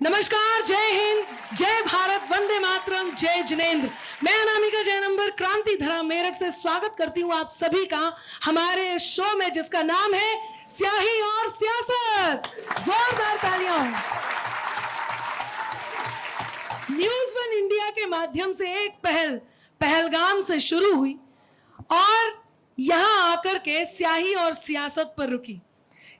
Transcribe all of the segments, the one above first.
नमस्कार, जय हिंद, जय भारत, वंदे मातरम, जय जिनेंद्र। मैं अनामिका जयनंबर क्रांति धरा मेरठ से स्वागत करती हूँ आप सभी का हमारे शो में, जिसका नाम है स्याही और सियासत। जोरदार तालियां। न्यूज वन इंडिया के माध्यम से एक पहल पहलगाम से शुरू हुई और यहां आकर के स्याही और सियासत पर रुकी।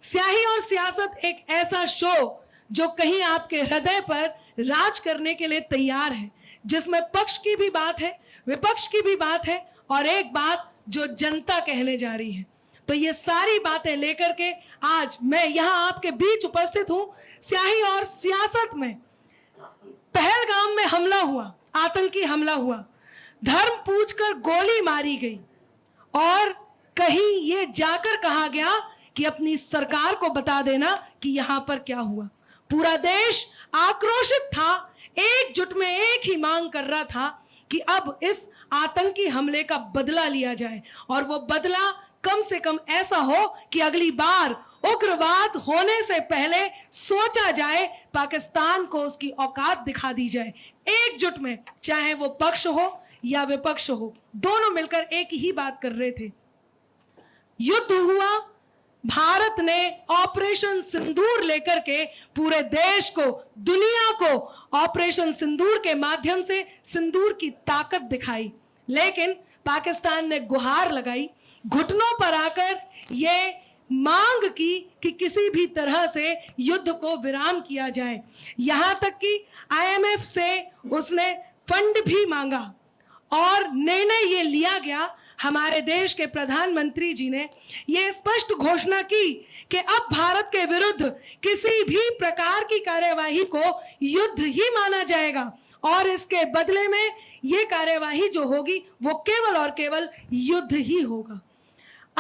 स्याही और सियासत एक ऐसा शो जो कहीं आपके हृदय पर राज करने के लिए तैयार है, जिसमें पक्ष की भी बात है, विपक्ष की भी बात है और एक बात जो जनता कहने जा रही है। तो ये सारी बातें लेकर के आज मैं यहां आपके बीच उपस्थित हूं। स्याही और सियासत में पहलगाम में हमला हुआ, आतंकी हमला हुआ, धर्म पूछकर गोली मारी गई और कहीं ये जाकर कहा गया कि अपनी सरकार को बता देना कि यहां पर क्या हुआ। पूरा देश आक्रोशित था, एकजुट में एक ही मांग कर रहा था कि अब इस आतंकी हमले का बदला लिया जाए और वो बदला कम से कम ऐसा हो कि अगली बार उग्रवाद होने से पहले सोचा जाए, पाकिस्तान को उसकी औकात दिखा दी जाए। एकजुट में, चाहे वो पक्ष हो या विपक्ष हो, दोनों मिलकर एक ही बात कर रहे थे। युद्ध हुआ, भारत ने ऑपरेशन सिंदूर लेकर के पूरे देश को, दुनिया को ऑपरेशन सिंदूर के माध्यम से सिंदूर की ताकत दिखाई, लेकिन पाकिस्तान ने गुहार लगाई, घुटनों पर आकर ये मांग की कि किसी भी तरह से युद्ध को विराम किया जाए। यहां तक कि IMF से उसने फंड भी मांगा और निर्णय ये लिया गया, हमारे देश के प्रधानमंत्री जी ने यह स्पष्ट घोषणा की कि अब भारत के विरुद्ध किसी भी प्रकार की कार्यवाही को युद्ध ही माना जाएगा और इसके बदले में यह कार्यवाही जो होगी वो केवल और केवल युद्ध ही होगा।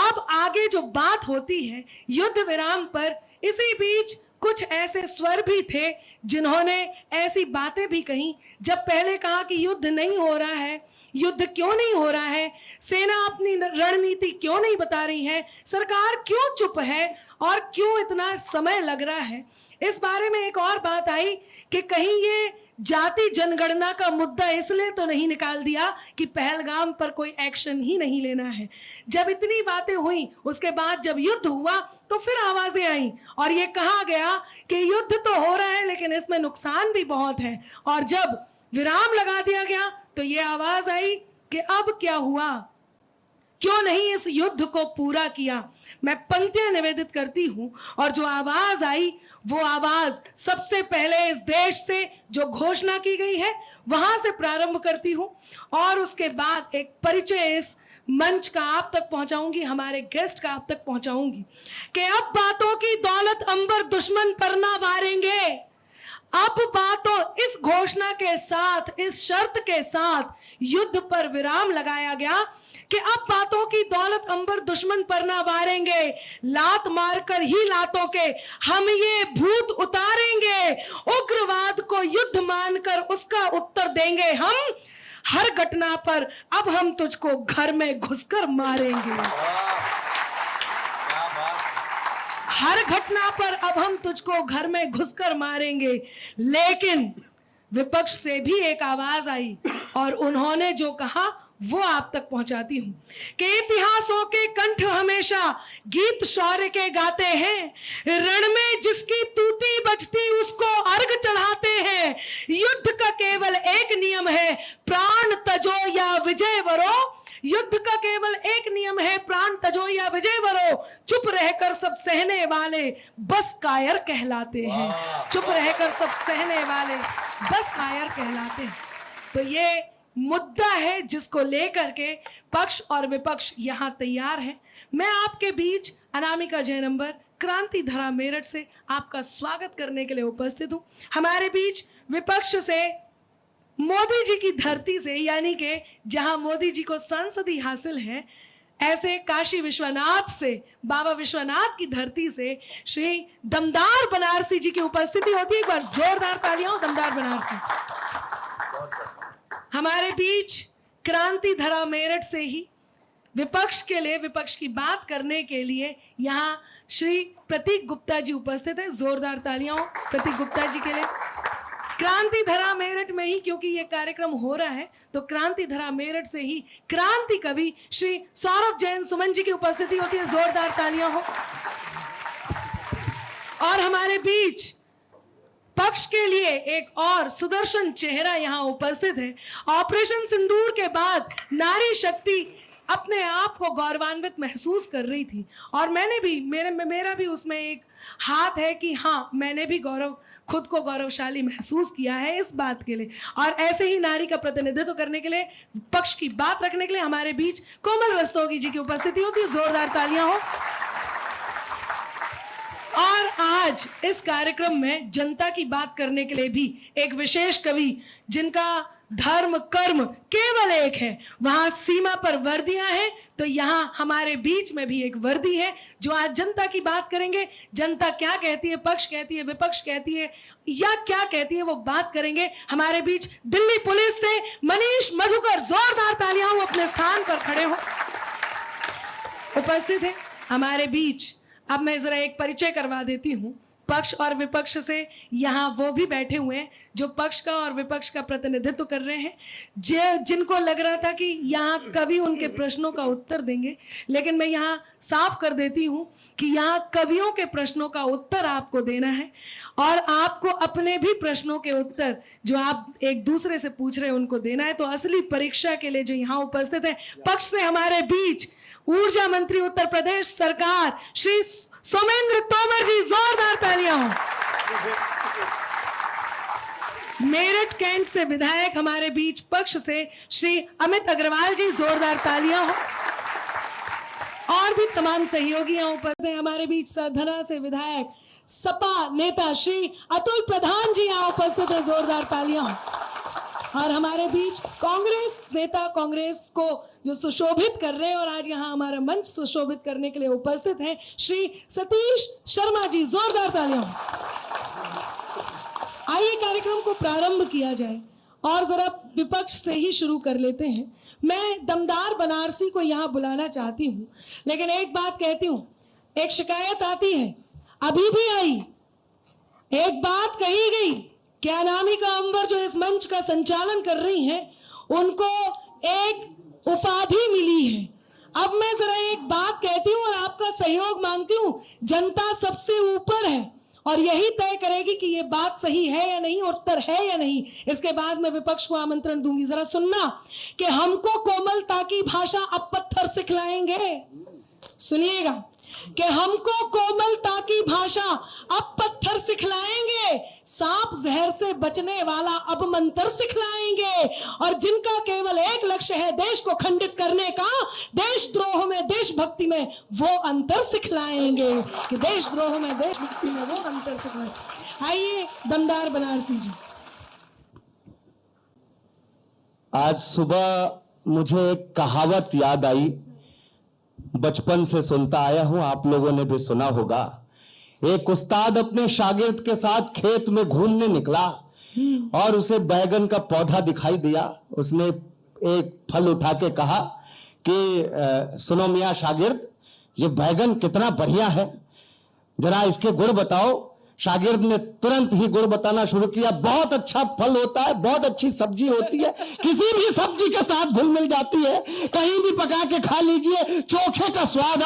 अब आगे जो बात होती है युद्ध विराम पर, इसी बीच कुछ ऐसे स्वर भी थे जिन्होंने ऐसी बातें भी कही, जब पहले कहा कि युद्ध नहीं हो रहा है, युद्ध क्यों नहीं हो रहा है, सेना अपनी रणनीति क्यों नहीं बता रही है, सरकार क्यों चुप है और क्यों इतना समय लग रहा है। इस बारे में एक और बात आई कि कहीं ये जाति जनगणना का मुद्दा इसलिए तो नहीं निकाल दिया कि पहलगाम पर कोई एक्शन ही नहीं लेना है। जब इतनी बातें हुई, उसके बाद जब युद्ध हुआ तो फिर आवाजें आई और ये कहा गया कि युद्ध तो हो रहा है लेकिन इसमें नुकसान भी बहुत है। और जब विराम लगा दिया गया तो ये आवाज आई कि अब क्या हुआ, क्यों नहीं इस युद्ध को पूरा किया। मैं पंक्तियां निवेदित करती हूं और जो आवाज आई वो आवाज सबसे पहले इस देश से जो घोषणा की गई है वहां से प्रारंभ करती हूं और उसके बाद एक परिचय इस मंच का आप तक पहुंचाऊंगी, हमारे गेस्ट का आप तक पहुंचाऊंगी कि अब बातों की दौलत अंबर दुश्मन पर ना वारेंगे। अब बातों, इस घोषणा के साथ, इस शर्त के साथ युद्ध पर विराम लगाया गया कि अब बातों की दौलत अंबर दुश्मन पर ना वारेंगे, लात मारकर ही लातों के हम ये भूत उतारेंगे, उग्रवाद को युद्ध मानकर उसका उत्तर देंगे हम, हर घटना पर अब हम तुझको घर में घुसकर मारेंगे, हर घटना पर अब हम तुझको घर में घुसकर मारेंगे। लेकिन विपक्ष से भी एक आवाज आई और उन्होंने जो कहा वो आप तक पहुंचाती हूं कि इतिहासों के कंठ हमेशा गीत शौर्य के गाते हैं, रण में जिसकी तूती बजती उसको अर्घ चढ़ाते हैं, युद्ध का केवल एक नियम है, प्राण तजो या विजय वरो, युद्ध का केवल एक नियम है, प्राण तजो या विजय वरो, चुप रहकर सब सहने वाले बस कायर कहलाते हैं, चुप रहकर सब सहने वाले बस कायर कहलाते हैं। तो ये मुद्दा है जिसको लेकर के पक्ष और विपक्ष यहां तैयार है। मैं आपके बीच अनामिका जयनंबर क्रांति धरा मेरठ से आपका स्वागत करने के लिए उपस्थित हूं। हमारे बीच विपक्ष से, मोदी जी की धरती से, यानी कि जहां मोदी जी को संसदी हासिल है, ऐसे काशी विश्वनाथ से, बाबा विश्वनाथ की धरती से श्री दमदार बनारसी जी की उपस्थिति होती है। एक बार जोरदार तालियां हो दमदार बनारसी। हमारे बीच क्रांति धरा मेरठ से ही विपक्ष के लिए, विपक्ष की बात करने के लिए यहाँ श्री प्रतीक गुप्ता जी उपस्थित है। जोरदार तालियां हो प्रतीक गुप्ता जी के लिए। क्रांति धरा मेरठ में ही, क्योंकि ये कार्यक्रम हो रहा है तो क्रांति धरा मेरठ से ही क्रांति कवि श्री सौरभ जैन सुमन जी की उपस्थिति होती है। जोरदार तालियां हो। और हमारे बीच पक्ष के लिए एक और सुदर्शन चेहरा यहां उपस्थित है। ऑपरेशन सिंदूर के बाद नारी शक्ति अपने आप को गौरवान्वित महसूस कर रही थी और मैंने भी मेरा भी उसमें एक हाथ है कि हाँ, मैंने भी खुद को गौरवशाली महसूस किया है इस बात के लिए। और ऐसे ही नारी का प्रतिनिधित्व करने के लिए, पक्ष की बात रखने के लिए हमारे बीच कोमल रस्तोगी जी की उपस्थिति होती है। जोरदार तालियां हो। और आज इस कार्यक्रम में जनता की बात करने के लिए भी एक विशेष कवि, जिनका धर्म कर्म केवल एक है। वहां सीमा पर वर्दियां हैं, तो यहां हमारे बीच में भी एक वर्दी है जो आज जनता की बात करेंगे। जनता क्या कहती है, पक्ष कहती है, विपक्ष कहती है या क्या कहती है, वो बात करेंगे। हमारे बीच दिल्ली पुलिस से मनीष मधुकर, जोरदार तालियां हो, अपने स्थान पर खड़े हो, उपस्थित है हमारे बीच। अब मैं जरा एक परिचय करवा देती हूं पक्ष और विपक्ष से। यहाँ वो भी बैठे हुए हैं जो पक्ष का और विपक्ष का प्रतिनिधित्व कर रहे हैं, जिनको लग रहा था कि यहाँ कवि उनके प्रश्नों का उत्तर देंगे, लेकिन मैं यहाँ साफ कर देती हूँ कि यहाँ कवियों के प्रश्नों का उत्तर आपको देना है और आपको अपने भी प्रश्नों के उत्तर जो आप एक दूसरे से पूछ रहे हैं उनको देना है। तो असली परीक्षा के लिए जो यहाँ उपस्थित है, पक्ष से हमारे बीच ऊर्जा मंत्री उत्तर प्रदेश सरकार श्री सोमेंद्र तोमर जी, जोरदार तालियां हो। मेरठ कैंट से विधायक हमारे बीच पक्ष से श्री अमित अग्रवाल जी, जोरदार तालियां हो। और भी तमाम सहयोगी यहाँ उपस्थित हैं हमारे बीच। सरधना से विधायक सपा नेता श्री अतुल प्रधान जी यहाँ उपस्थित है, जोरदार तालियां हो। और हमारे बीच कांग्रेस नेता, कांग्रेस को जो सुशोभित कर रहे हैं और आज यहाँ हमारा मंच सुशोभित करने के लिए उपस्थित हैं, श्री सतीश शर्मा जी, जोरदार तालियां। आइए कार्यक्रम को प्रारंभ किया जाए और जरा विपक्ष से ही शुरू कर लेते हैं। मैं दमदार बनारसी को यहाँ बुलाना चाहती हूँ, लेकिन एक बात कहती हूँ, एक शिकायत आती है, अभी भी आई, एक बात कही गई कि अनामिका अंबर जो इस मंच का संचालन कर रही हैं, उनको एक उपाधि मिली है। अब मैं जरा एक बात कहती हूं और आपका सहयोग मांगती हूं। जनता सबसे ऊपर है और यही तय करेगी कि ये बात सही है या नहीं, उत्तर है या नहीं। इसके बाद मैं विपक्ष को आमंत्रण दूंगी। जरा सुनना कि हमको कोमलता की भाषा अब पत्थर सिखलाएंगे। सुनिएगा कि हमको कोमलता की भाषा अब पत्थर सिखलाएंगे, सांप जहर से बचने वाला अब मंत्र सिखलाएंगे, और जिनका केवल एक लक्ष्य है देश को खंडित करने का, देशद्रोह में देशभक्ति में वो अंतर सिखलाएंगे कि देशद्रोह में देशभक्ति में वो अंतर सिखलाएंगे। आइए दमदार बनारसी जी। आज सुबह मुझे एक कहावत याद आई, बचपन से सुनता आया हूं, आप लोगों ने भी सुना होगा। एक उस्ताद अपने शागिर्द के साथ खेत में घूमने निकला और उसे बैगन का पौधा दिखाई दिया। उसने एक फल उठा के कहा कि सुनो मियां शागिर्द, ये बैगन कितना बढ़िया है, जरा इसके गुण बताओ। शागिर्द ने तुरंत ही गुण बताना शुरू किया। बहुत अच्छा फल होता है, बहुत अच्छी सब्जी होती है, किसी भी सब्जी के साथ घुल मिल जाती है, कहीं भी पका के खा लीजिए, चोखे का स्वाद,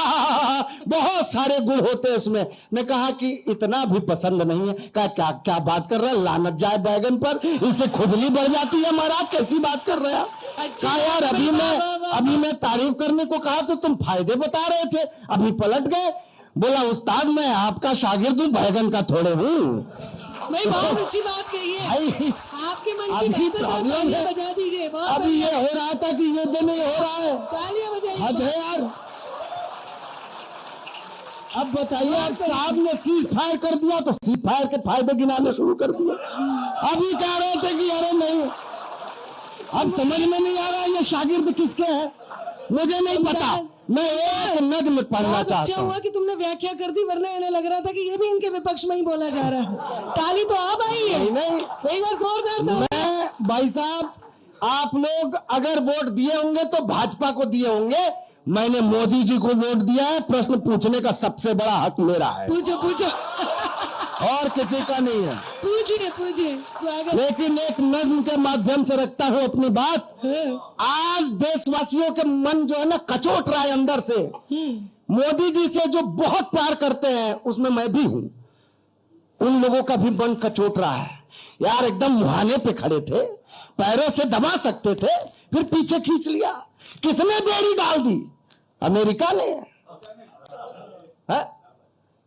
बहुत सारे गुण होते हैं उसमें। मैं कहा कि इतना भी पसंद नहीं है। कहा क्या क्या बात कर रहा है, लानत जाए बैगन पर, इससे खुजली बढ़ जाती है महाराज, कैसी बात कर रहे हैं। कहा यार अभी मैं तारीफ करने को कहा तो तुम फायदे बता रहे थे, अभी पलट गए। बोला उस्ताद मैं आपका शागिर्द हूँ, बैगन का थोड़े हूँ। नहीं, बहुत अच्छी बात कही है। आपके मन की प्रॉब्लम है। बजा दीजिए। अभी ये हो रहा था कि ये दिन नहीं हो रहा है, तालियां बजाइए। हद है यार। अब बताइए, आप साहब ने सीज फायर कर दिया तो सीज फायर के फायदे गिनाने शुरू कर दिए। अभी कह रहे थे कि अरे नहीं, अब समझ में नहीं आ रहा ये शागिर्द किसके हैं, मुझे नहीं पता। मैं एक नज्म पढ़ना चाहता हूँ। अच्छा हुआ कि तुमने व्याख्या कर दी, वरना इन्हें लग रहा था कि ये भी इनके विपक्ष में ही बोला जा रहा है। ताली तो अब आई है। नहीं, एक बार जोरदार। मैं भाई साहब, आप लोग अगर वोट दिए होंगे तो भाजपा को दिए होंगे, मैंने मोदी जी को वोट दिया है। प्रश्न पूछने का सबसे बड़ा हक मेरा है। पूछो पूछो। और किसी का नहीं है। पूजिए पूजिए, स्वागत। लेकिन एक नज्म के माध्यम से रखता हूं अपनी बात। आज देशवासियों के मन जो है ना कचोट रहा है अंदर से। मोदी जी से जो बहुत प्यार करते हैं उसमें मैं भी हूं, उन लोगों का भी मन कचोट रहा है। यार एकदम मुहाने पे खड़े थे, पैरों से दबा सकते थे, फिर पीछे खींच लिया। किसने बेड़ी डाल दी? अमेरिका ने। है?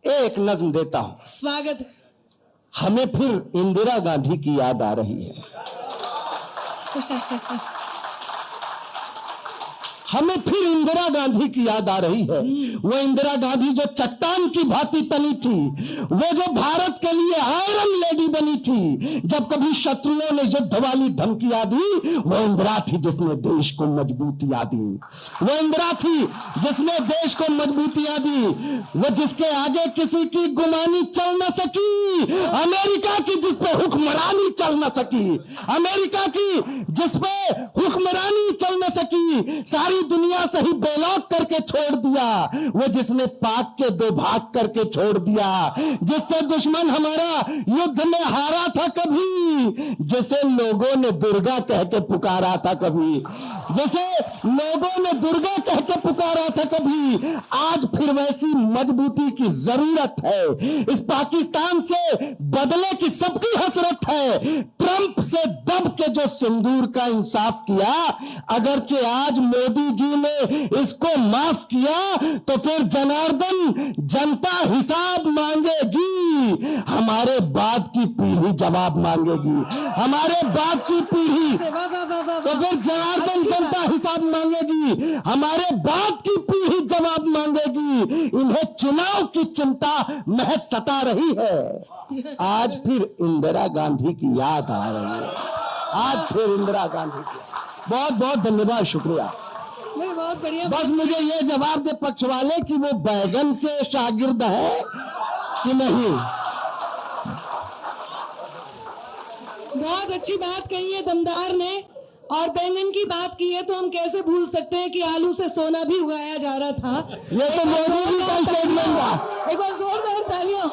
एक नज्म देता हूं, स्वागत है। हमें फिर इंदिरा गांधी की याद आ रही है। हमें फिर इंदिरा गांधी की याद आ रही है। वो इंदिरा गांधी जो चट्टान की भांति तनी थी, वो जो भारत के लिए आयरन लेडी बनी थी। जब कभी शत्रुओं ने युद्ध वाली धमकियां दी, वो इंदिरा थी जिसने देश को मजबूतियां दी। वो इंदिरा थी जिसने देश को मजबूतियां दी। वो जिसके आगे किसी की गुमानी चल न सकी, अमेरिका की जिस पे हुक्मरानी चल न सकी, अमेरिका की जिस पे हुक्मरानी चल न सकी, सारी दुनिया से ही बेलौक करके छोड़ दिया। वो जिसने पाक के दो भाग करके छोड़ दिया, जिससे दुश्मन हमारा युद्ध में हारा था कभी, जिसे लोगों ने दुर्गा कह के पुकारा था कभी, जिसे लोगों ने दुर्गा कह के पुकारा था कभी। आज फिर वैसी मजबूती की जरूरत है। इस पाकिस्तान से बदले की सबकी हसरत है। ट्रंप से दब के जो सिंदूर का इंसाफ किया, अगरचे आज मोदी जी ने इसको माफ किया, तो फिर जनार्दन जनता हिसाब मांगेगी। हमारे बाद की पीढ़ी जवाब मांगेगी, हमारे बाद की पीढ़ी। तो फिर जनार्दन जनता हिसाब मांगेगी, हमारे बाद की पीढ़ी जवाब मांगेगी। इन्हें चुनाव की चिंता महज सता रही है। आज फिर इंदिरा गांधी की याद आ रही है। आज फिर इंदिरा गांधी की। बहुत बहुत धन्यवाद, शुक्रिया। बहुत बढ़िया। बस मुझे ये जवाब दे पक्ष वाले कि वो बैगन के शागिर्द है कि नहीं। बहुत अच्छी बात कही है दमदार ने, और बैंगन की बात की है तो हम कैसे भूल सकते हैं कि आलू से सोना भी उगाया जा रहा था। ये तो मोदी जी का स्टेटमेंट था। एक बार जोरदार तालियां।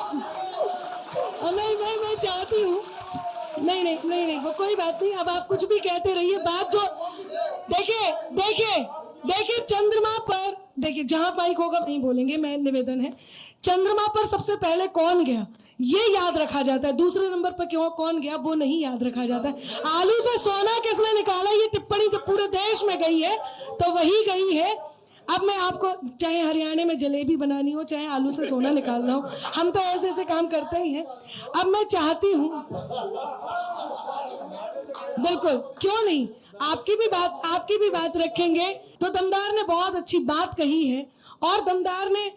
मैं चाहती हूँ, नहीं, वो कोई बात नहीं। अब आप कुछ भी कहते रहिए। बात जो देखिए चंद्रमा पर, देखिए जहां माइक होगा वहीं बोलेंगे, मैं निवेदन है। चंद्रमा पर सबसे पहले कौन गया ये याद रखा जाता है, दूसरे नंबर पर क्यों कौन गया वो नहीं याद रखा जाता है। आलू से सोना किसने निकाला, ये टिप्पणी जब पूरे देश में गई है तो वही गई है। अब मैं आपको, चाहे हरियाणा में जलेबी बनानी हो, चाहे आलू से सोना निकालना हो, हम तो ऐसे ऐसे काम करते ही हैं। अब मैं चाहती हूं, बिल्कुल क्यों नहीं, आपकी भी बात रखेंगे। तो दमदार ने बहुत अच्छी बात कही है, और दमदार ने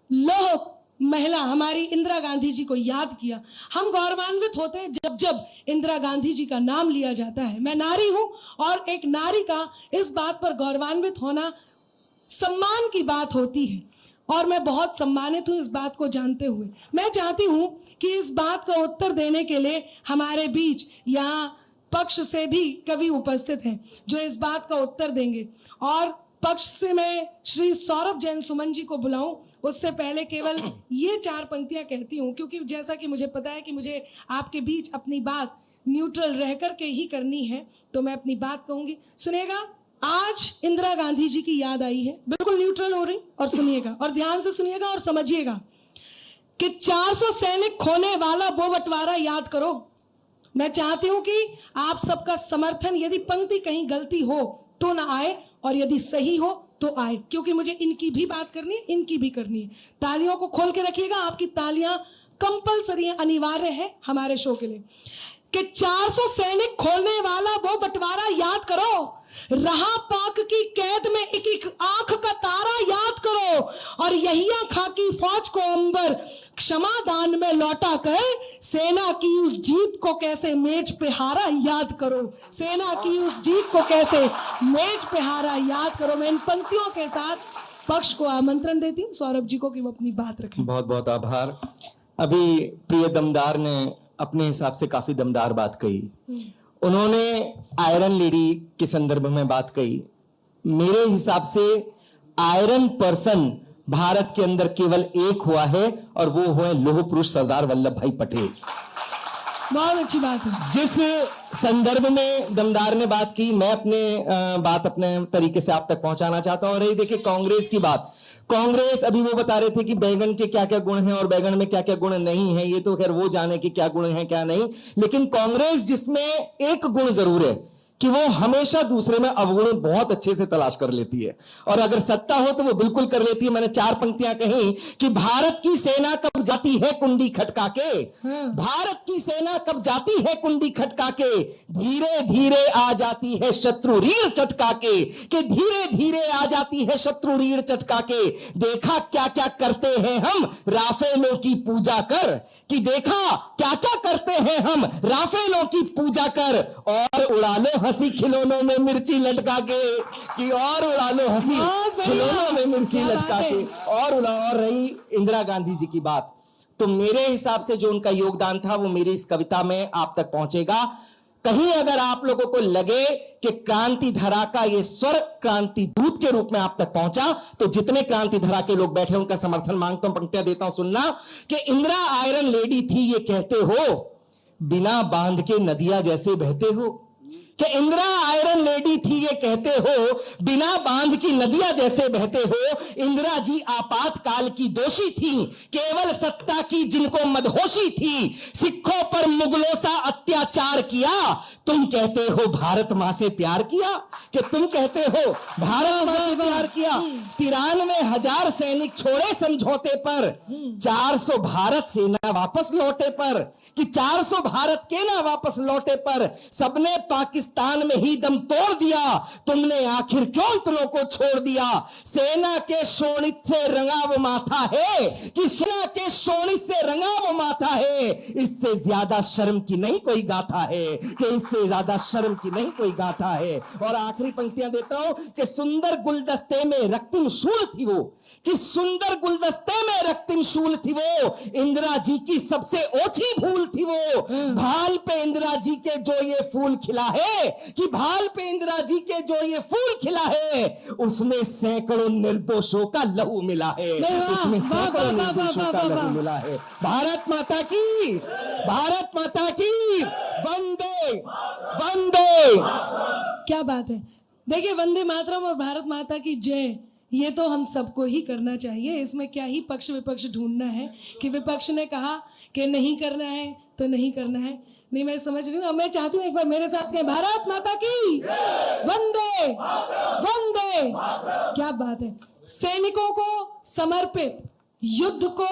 लोह महिला हमारी इंदिरा गांधी जी को याद किया। हम गौरवान्वित होते हैं जब जब इंदिरा गांधी जी का नाम लिया जाता है। मैं नारी हूं, और एक नारी का इस बात पर गौरवान्वित होना सम्मान की बात होती है, और मैं बहुत सम्मानित हूं इस बात को जानते हुए। मैं चाहती हूं कि इस बात का उत्तर देने के लिए हमारे बीच यहाँ पक्ष से भी कवि उपस्थित हैं जो इस बात का उत्तर देंगे। और पक्ष से मैं श्री सौरभ जैन सुमन जी को बुलाऊं, उससे पहले केवल ये 4 पंक्तियां कहती हूं, क्योंकि जैसा कि मुझे पता है कि मुझे आपके बीच अपनी बात न्यूट्रल रहकर के ही करनी है, तो मैं अपनी बात कहूंगी। सुनिएगा, आज इंदिरा गांधी जी की याद आई है, बिल्कुल न्यूट्रल हो रही, और सुनिएगा, और ध्यान से सुनिएगा और समझिएगा कि 400 सैनिक खोने वाला वो बंटवारा याद करो। मैं चाहती हूं कि आप सबका समर्थन, यदि पंक्ति कहीं गलती हो तो ना आए, और यदि सही हो तो आए, क्योंकि मुझे इनकी भी बात करनी है, इनकी भी करनी है। तालियों को खोल के रखिएगा, आपकी तालियां कंपलसरी अनिवार्य है हमारे शो के लिए। कि 400 सैनिक खोलने वाला वो बंटवारा याद करो, रहा पाक की कैद में एक एक आंख का तारा याद करो, और यहिया खाकी फौज को अंबर क्षमा दान में लौटा कर सेना की उस जीत को कैसे मेज पे हारा याद करो, सेना की उस जीत को कैसे मेज पे हारा याद करो। मैं इन पंक्तियों के साथ पक्ष को आमंत्रण देती हूँ, सौरभ जी को, कि वो अपनी बात रखें। बहुत बहुत आभार। अभी प्रिय दमदार ने अपने हिसाब से काफी दमदार बात कही। उन्होंने आयरन लेडी के संदर्भ में बात कही। मेरे हिसाब से आयरन पर्सन भारत के अंदर केवल एक हुआ है और वो हुए लौह पुरुष सरदार वल्लभ भाई पटेल। बहुत अच्छी बात है। जिस संदर्भ में दमदार ने बात की, मैं बात अपने तरीके से आप तक पहुंचाना चाहता हूं। और ये देखिए कांग्रेस की बात, कांग्रेस अभी वो बता रहे थे कि बैगन के क्या क्या गुण हैं और बैगन में क्या क्या गुण नहीं है, ये तो खैर वो जाने कि क्या गुण है क्या नहीं, लेकिन कांग्रेस जिसमें एक गुण जरूर है कि वो हमेशा दूसरे में अवगुण बहुत अच्छे से तलाश कर लेती है, और अगर सत्ता हो तो वो बिल्कुल कर लेती है। मैंने 4 पंक्तियां कही कि भारत की सेना कब जाती है कुंडी खटका के, भारत की सेना कब जाती है कुंडी खटका के, धीरे धीरे आ जाती है शत्रु रीढ़ चटका के धीरे धीरे आ जाती है शत्रु रीढ़ चटका के। देखा क्या क्या करते हैं हम राफेलों की पूजा कर, कि देखा क्या क्या करते हैं हम राफेलों की पूजा कर, और उड़ा लो हंसी खिलौनों में मिर्ची लटका के, कि और उड़ा लो हंसी खिलौनों में मिर्ची लटका के, और रही इंदिरा गांधी जी की बात, तो मेरे हिसाब से जो उनका योगदान था वो मेरी इस कविता में आप तक पहुंचेगा। कहीं अगर आप लोगों को लगे कि क्रांति धरा का ये स्वर क्रांति दूत के रूप में आप तक पहुंचा, तो जितने क्रांति धरा के लोग बैठे उनका समर्थन मांगता हूं, पंक्तियां देता हूं, सुनना कि इंदिरा आयरन लेडी थी ये कहते हो, बिना बांध के नदियां जैसे बहते हो, कि इंदिरा आयरन लेडी थी ये कहते हो, बिना बांध की नदियां जैसे बहते हो। इंदिरा जी आपातकाल की दोषी थी, केवल सत्ता की जिनको मदहोशी थी, सिखों पर मुगलों सा अत्याचार किया, तुम कहते हो भारत मां से प्यार किया, कि तुम कहते हो भारत मां से प्यार किया। 93,000 सैनिक छोड़े समझौते पर, 400 भारत सेना वापस लौटे पर, कि 400 भारत के ना वापस लौटे पर, सबने पाकिस्तान में ही दम तोड़ दिया, तुमने आखिर क्यों इतनों को छोड़ दिया। सेना के शोणित से रंगा वो माथा है, कि सेना के शोणित से रंगा वो माथा है, इससे ज्यादा शर्म की नहीं कोई गाथा है, कि इससे ज्यादा शर्म की नहीं कोई गाथा है। और आखिरी पंक्तियां देता हूं कि सुंदर गुलदस्ते में रक्तिम शूल थी वो, कि सुंदर गुलदस्ते में रक्तिम शूल थी वो, इंदिरा जी की सबसे ओछी भूल थी वो। भाल पे इंदिरा जी के जो ये फूल खिला है, कि भाल पे इंदिरा जी के जो ये फूल खिला है, उसमें सैकड़ों निर्दोषों का लहू मिला है, उसमें सैकड़ों निर्दोषों का लहू मिला है। भारत माता की, भारत माता की, वंदे वंदे। क्या बात है। देखिए, वंदे मातरम और भारत माता की जय, ये तो हम सबको ही करना चाहिए। इसमें क्या ही पक्ष विपक्ष ढूंढना है कि विपक्ष ने कहा कि नहीं करना है तो नहीं करना है। नहीं, मैं समझ रही हूँ। मैं चाहती हूँ एक बार मेरे साथ कहें, भारत माता की वंदे वंदे। क्या बात है। सैनिकों को समर्पित, युद्ध को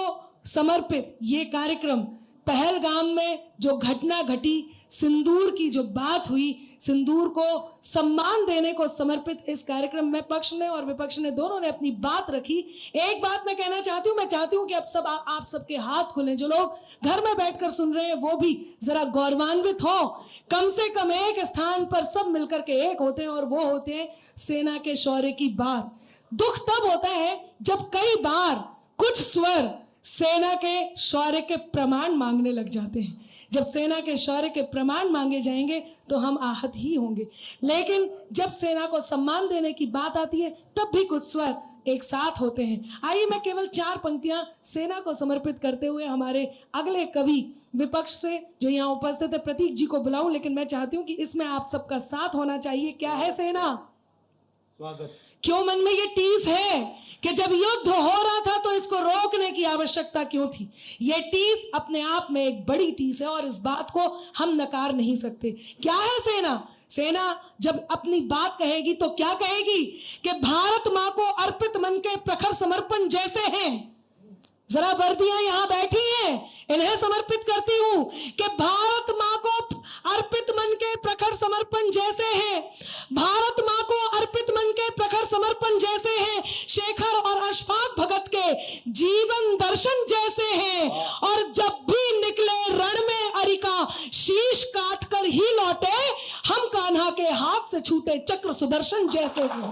समर्पित ये कार्यक्रम, पहलगाम में जो घटना घटी, सिंदूर की जो बात हुई, सिंदूर को सम्मान देने को समर्पित इस कार्यक्रम में पक्ष ने और विपक्ष ने दोनों ने अपनी बात रखी। एक बात मैं कहना चाहती हूँ, मैं चाहती हूँ कि अब सब आप सबके हाथ खुलें। जो लोग घर में बैठकर सुन रहे हैं वो भी जरा गौरवान्वित हो। कम से कम एक स्थान पर सब मिलकर के एक होते हैं, और वो होते हैं सेना के शौर्य की बात। दुख तब होता है जब कई बार कुछ स्वर सेना के शौर्य के प्रमाण मांगने लग जाते हैं। जब सेना के शौर्य के प्रमाण मांगे जाएंगे तो हम आहत ही होंगे, लेकिन जब सेना को सम्मान देने की बात आती है तब भी कुछ स्वर एक साथ होते हैं। आइए मैं केवल 4 पंक्तियां सेना को समर्पित करते हुए हमारे अगले कवि विपक्ष से जो यहाँ उपस्थित है प्रतीक जी को बुलाऊं, लेकिन मैं चाहती हूँ कि इसमें आप सबका साथ होना चाहिए। क्या है सेना? स्वागत। क्यों मन में ये टीस है कि जब युद्ध हो रहा था तो इसको रोकने की आवश्यकता क्यों थी? ये टीस अपने आप में एक बड़ी टीस है और इस बात को हम नकार नहीं सकते। क्या है सेना? सेना जब अपनी बात कहेगी तो क्या कहेगी कि भारत मां को अर्पित मन के प्रखर समर्पण जैसे हैं। जरा वर्दियां यहां बैठी हैं, इन्हें समर्पित करती हूं कि भारत मां को अर्पित मन के प्रखर समर्पण जैसे हैं, भारत मां को अर्पित मन के प्रखर समर्पण जैसे हैं, शेखर और अशफाक भगत के जीवन दर्शन जैसे हैं। और जब भी निकले रण में अरिका शीश काट कर ही लौटे, हम कान्हा के हाथ से छूटे चक्र सुदर्शन जैसे हैं।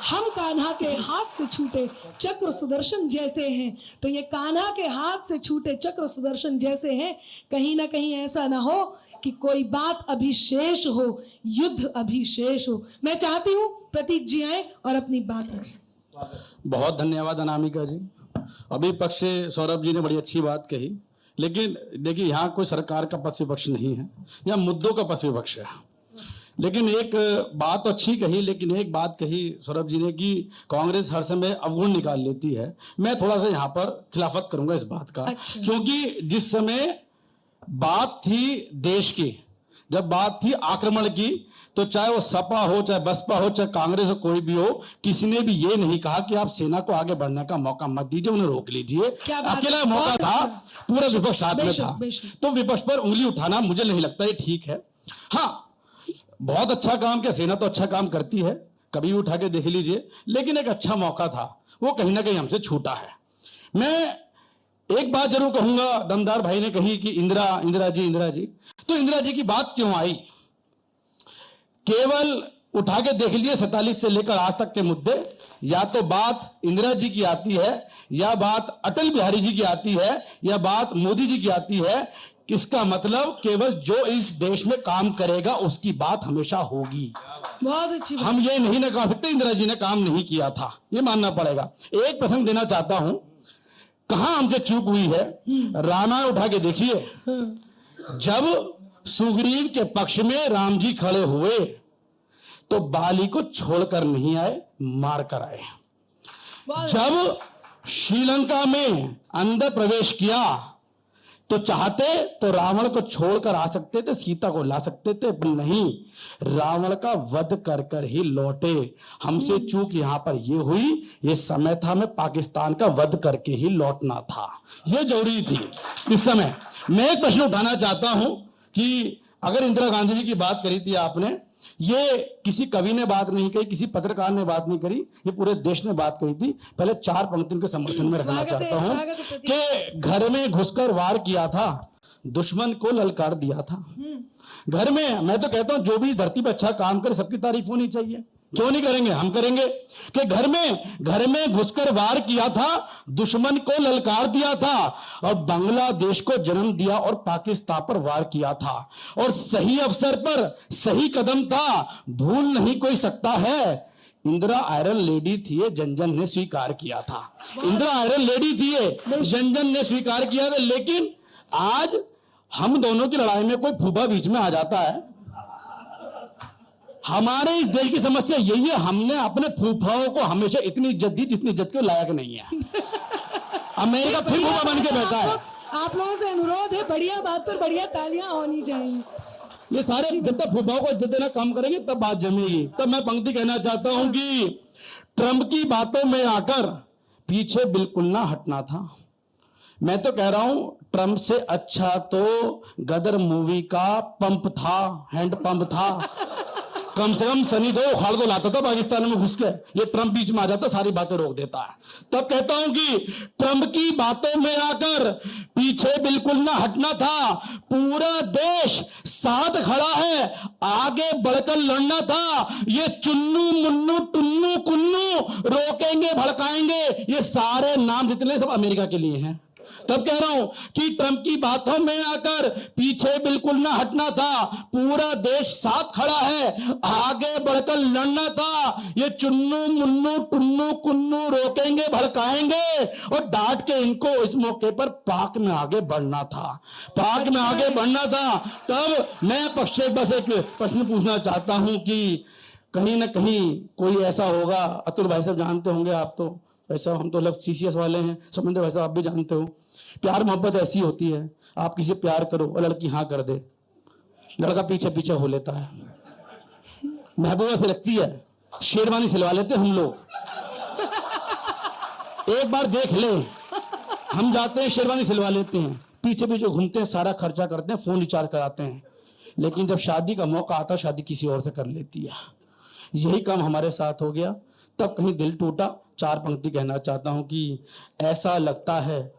हम कान्हा के हाथ से छूटे चक्र सुदर्शन जैसे हैं। तो ये कान्हा के हाथ से छूटे चक्र सुदर्शन जैसे हैं, कहीं ना कहीं ऐसा ना हो कि कोई बात अभी शेष हो, युद्ध अभी शेष हो। मैं चाहती हूं प्रतीक जी आए और अपनी बात रखें। बहुत धन्यवाद अनामिका जी। अभी पक्ष से सौरभ जी ने बड़ी अच्छी बात कही, लेकिन देखिए यहाँ कोई सरकार का पक्ष विपक्ष नहीं है, यहाँ मुद्दों का पक्ष विपक्ष है। लेकिन एक बात तो अच्छी कही, लेकिन एक बात कही सौरभ जी ने कि कांग्रेस हर समय अवगुण निकाल लेती है। मैं थोड़ा सा यहाँ पर खिलाफत करूंगा इस बात का। अच्छा। क्योंकि जिस समय बात थी देश की, जब बात थी आक्रमण की, तो चाहे वो सपा हो, चाहे बसपा हो, चाहे कांग्रेस हो, कोई भी हो, किसी ने भी ये नहीं कहा कि आप सेना को आगे बढ़ने का मौका मत दीजिए, उन्हें रोक लीजिए। क्या बात अकेला है, मौका बहुत था, अच्छा। पूरा विपक्ष साथ में बेशक, था। बेशक। तो विपक्ष पर उंगली उठाना मुझे नहीं लगता ये ठीक है। हाँ, बहुत अच्छा काम किया, सेना तो अच्छा काम करती है, कभी भी उठा के देख लीजिए, लेकिन एक अच्छा मौका था, वो कहीं ना कहीं हमसे छूटा है। मैं एक बात जरूर कहूंगा, दमदार भाई ने कही कि इंदिरा जी, तो इंदिरा जी की बात क्यों आई? केवल उठा के देख लिए 47 से लेकर आज तक के मुद्दे, या तो बात इंदिरा जी की आती है, या बात अटल बिहारी जी की आती है, या बात मोदी जी की आती है। इसका मतलब केवल जो इस देश में काम करेगा उसकी बात हमेशा होगी। बहुत अच्छी बात। हम ये नहीं ना कह सकते इंदिरा जी ने काम नहीं किया था, ये मानना पड़ेगा। एक प्रसंग देना चाहता हूं, कहां हमसे चूक हुई है। रामायण उठा के देखिए, जब सुग्रीव के पक्ष में राम जी खड़े हुए तो बाली को छोड़कर नहीं आए, मार कर आए। बहुत जब श्रीलंका में अंदर प्रवेश किया तो चाहते तो रावण को छोड़कर आ सकते थे, सीता को ला सकते थे, पर नहीं, रावण का वध कर कर ही लौटे। हमसे चूक यहां पर ये हुई, ये समय था में पाकिस्तान का वध करके ही लौटना था, ये जरूरी थी इस समय। मैं एक प्रश्न उठाना चाहता हूं कि अगर इंदिरा गांधी जी की बात करी थी आपने, ये किसी कवि ने बात नहीं कही, किसी पत्रकार ने बात नहीं करी, ये पूरे देश ने बात कही थी। पहले 4 पंक्तियों के समर्थन में रखना स्वागत है, चाहता हूं स्वागत है प्रतीक। कि घर में घुसकर वार किया था, दुश्मन को ललकार दिया था। घर में, मैं तो कहता हूं जो भी धरती पर अच्छा काम करे सबकी तारीफ होनी चाहिए, क्यों नहीं करेंगे, हम करेंगे। कि घर में घुसकर वार किया था, दुश्मन को ललकार दिया था, और बांग्लादेश को जन्म दिया और पाकिस्तान पर वार किया था, और सही अवसर पर सही कदम था, भूल नहीं कोई सकता है। इंदिरा आयरन लेडी थी, ये जन जन ने स्वीकार किया था। इंदिरा आयरन लेडी थी, ये जन जन ने स्वीकार किया था। लेकिन आज हम दोनों की लड़ाई में कोई फूफा बीच में आ जाता है। हमारे इस देश की समस्या यही है, हमने अपने फूफाओं को हमेशा इतनी इज्जत दी जितनी इज्जत के लायक नहीं है। अमेरिका फिर फूफा बन के बैठा है। आप लोगों से अनुरोध है, बढ़िया बात पर बढ़िया तालियां होनी चाहिए। ये सारे जब तक फूफाओं को इज्जत देना काम करेंगे तब बात जमेगी। तब मैं पंक्ति कहना चाहता हूं कि ट्रंप की बातों में आकर पीछे बिल्कुल ना हटना था। मैं तो कह रहा हूं ट्रंप से अच्छा तो गदर मूवी का पंप था, हैंड पंप था। कम से कम सनी दो उखाड़ को लाता था पाकिस्तान में घुस के, ये ट्रंप बीच में आ जाता, सारी बातें रोक देता है। तब कहता हूं कि ट्रंप की बातों में आकर पीछे बिल्कुल ना हटना था, पूरा देश साथ खड़ा है, आगे बढ़कर लड़ना था। ये चुन्नू मुन्नू टुन्नू कुन्नू, रोकेंगे भड़काएंगे, ये सारे नाम जितने सब अमेरिका के लिए हैं। तब कह रहा हूं कि ट्रंप की बातों में आकर पीछे बिल्कुल ना हटना था, पूरा देश साथ खड़ा है, आगे बढ़कर लड़ना था। ये चुन्नू मुन्नू टुन्नू कुन्नू, रोकेंगे भड़काएंगे, और डांट के इनको इस मौके पर पाक में आगे बढ़ना था, पाक में आगे बढ़ना था। तब मैं पक्ष से बस एक प्रश्न पूछना चाहता हूं कि कहीं ना कहीं कोई ऐसा होगा, अतुल भाई साहब जानते होंगे, आप तो ऐसा, हम तो मतलब सीसीएस वाले हैं, समिंदर भाई साहब आप भी जानते हो, प्यार मोहब्बत ऐसी होती है, आप किसी प्यार करो और लड़की हाँ कर दे, लड़का पीछे पीछे हो लेता है। महबूबा से लगती है, शेरवानी सिलवा लेते हम लोग। एक बार देख ले, हम जाते हैं शेरवानी सिलवा लेते हैं, पीछे पीछे घूमते हैं, सारा खर्चा करते हैं, फोन रिचार्ज कराते हैं, लेकिन जब शादी का मौका आता शादी किसी और से कर लेती है। यही काम हमारे साथ हो गया, तब कहीं दिल टूटा। 4 पंक्ति कहना चाहता हूं कि ऐसा लगता है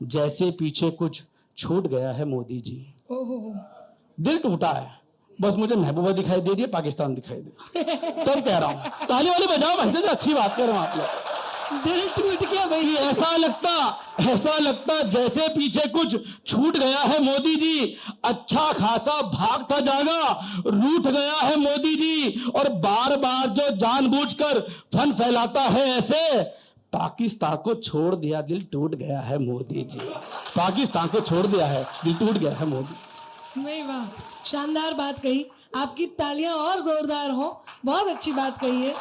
जैसे पीछे कुछ छूट गया है मोदी जी। ओहो, दिल टूटा है, बस मुझे महबूबा दिखाई दे रही है, पाकिस्तान दिखाई दे रहा है। तब कह रहा हूं, ताली वाली बजाओ भाई से, अच्छी बात कर रहा हूं आप लोग। दिल टूट गया कि भाई। ऐसा लगता जैसे पीछे कुछ छूट गया है मोदी जी। अच्छा खासा भागता जागा रूठ गया है मोदी जी, और बार बार जो जानबूझकर फन फैलाता है ऐसे, पाकिस्तान को छोड़ दिया दिल टूट गया है मोदी जी। पाकिस्तान को छोड़ दिया है दिल टूट गया है मोदी। नहीं, वाह, शानदार बात कही। आपकी तालियां और जोरदार हो, बहुत अच्छी बात कही है।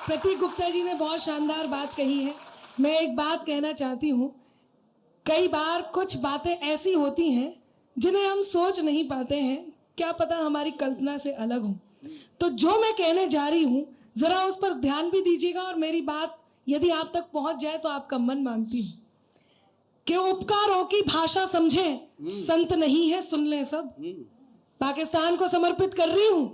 प्रतीक गुप्ता जी ने बहुत शानदार बात कही है। मैं एक बात कहना चाहती हूँ, कई बार कुछ बातें ऐसी होती हैं जिन्हें हम सोच नहीं पाते हैं, क्या पता हमारी कल्पना से अलग हो। तो जो मैं कहने जा रही हूँ जरा उस पर ध्यान भी दीजिएगा, और मेरी बात यदि आप तक पहुंच जाए तो आपका मन मांगती हूँ कि उपकारों की भाषा समझें, संत नहीं है सुन लें सब। पाकिस्तान को समर्पित कर रही हूं।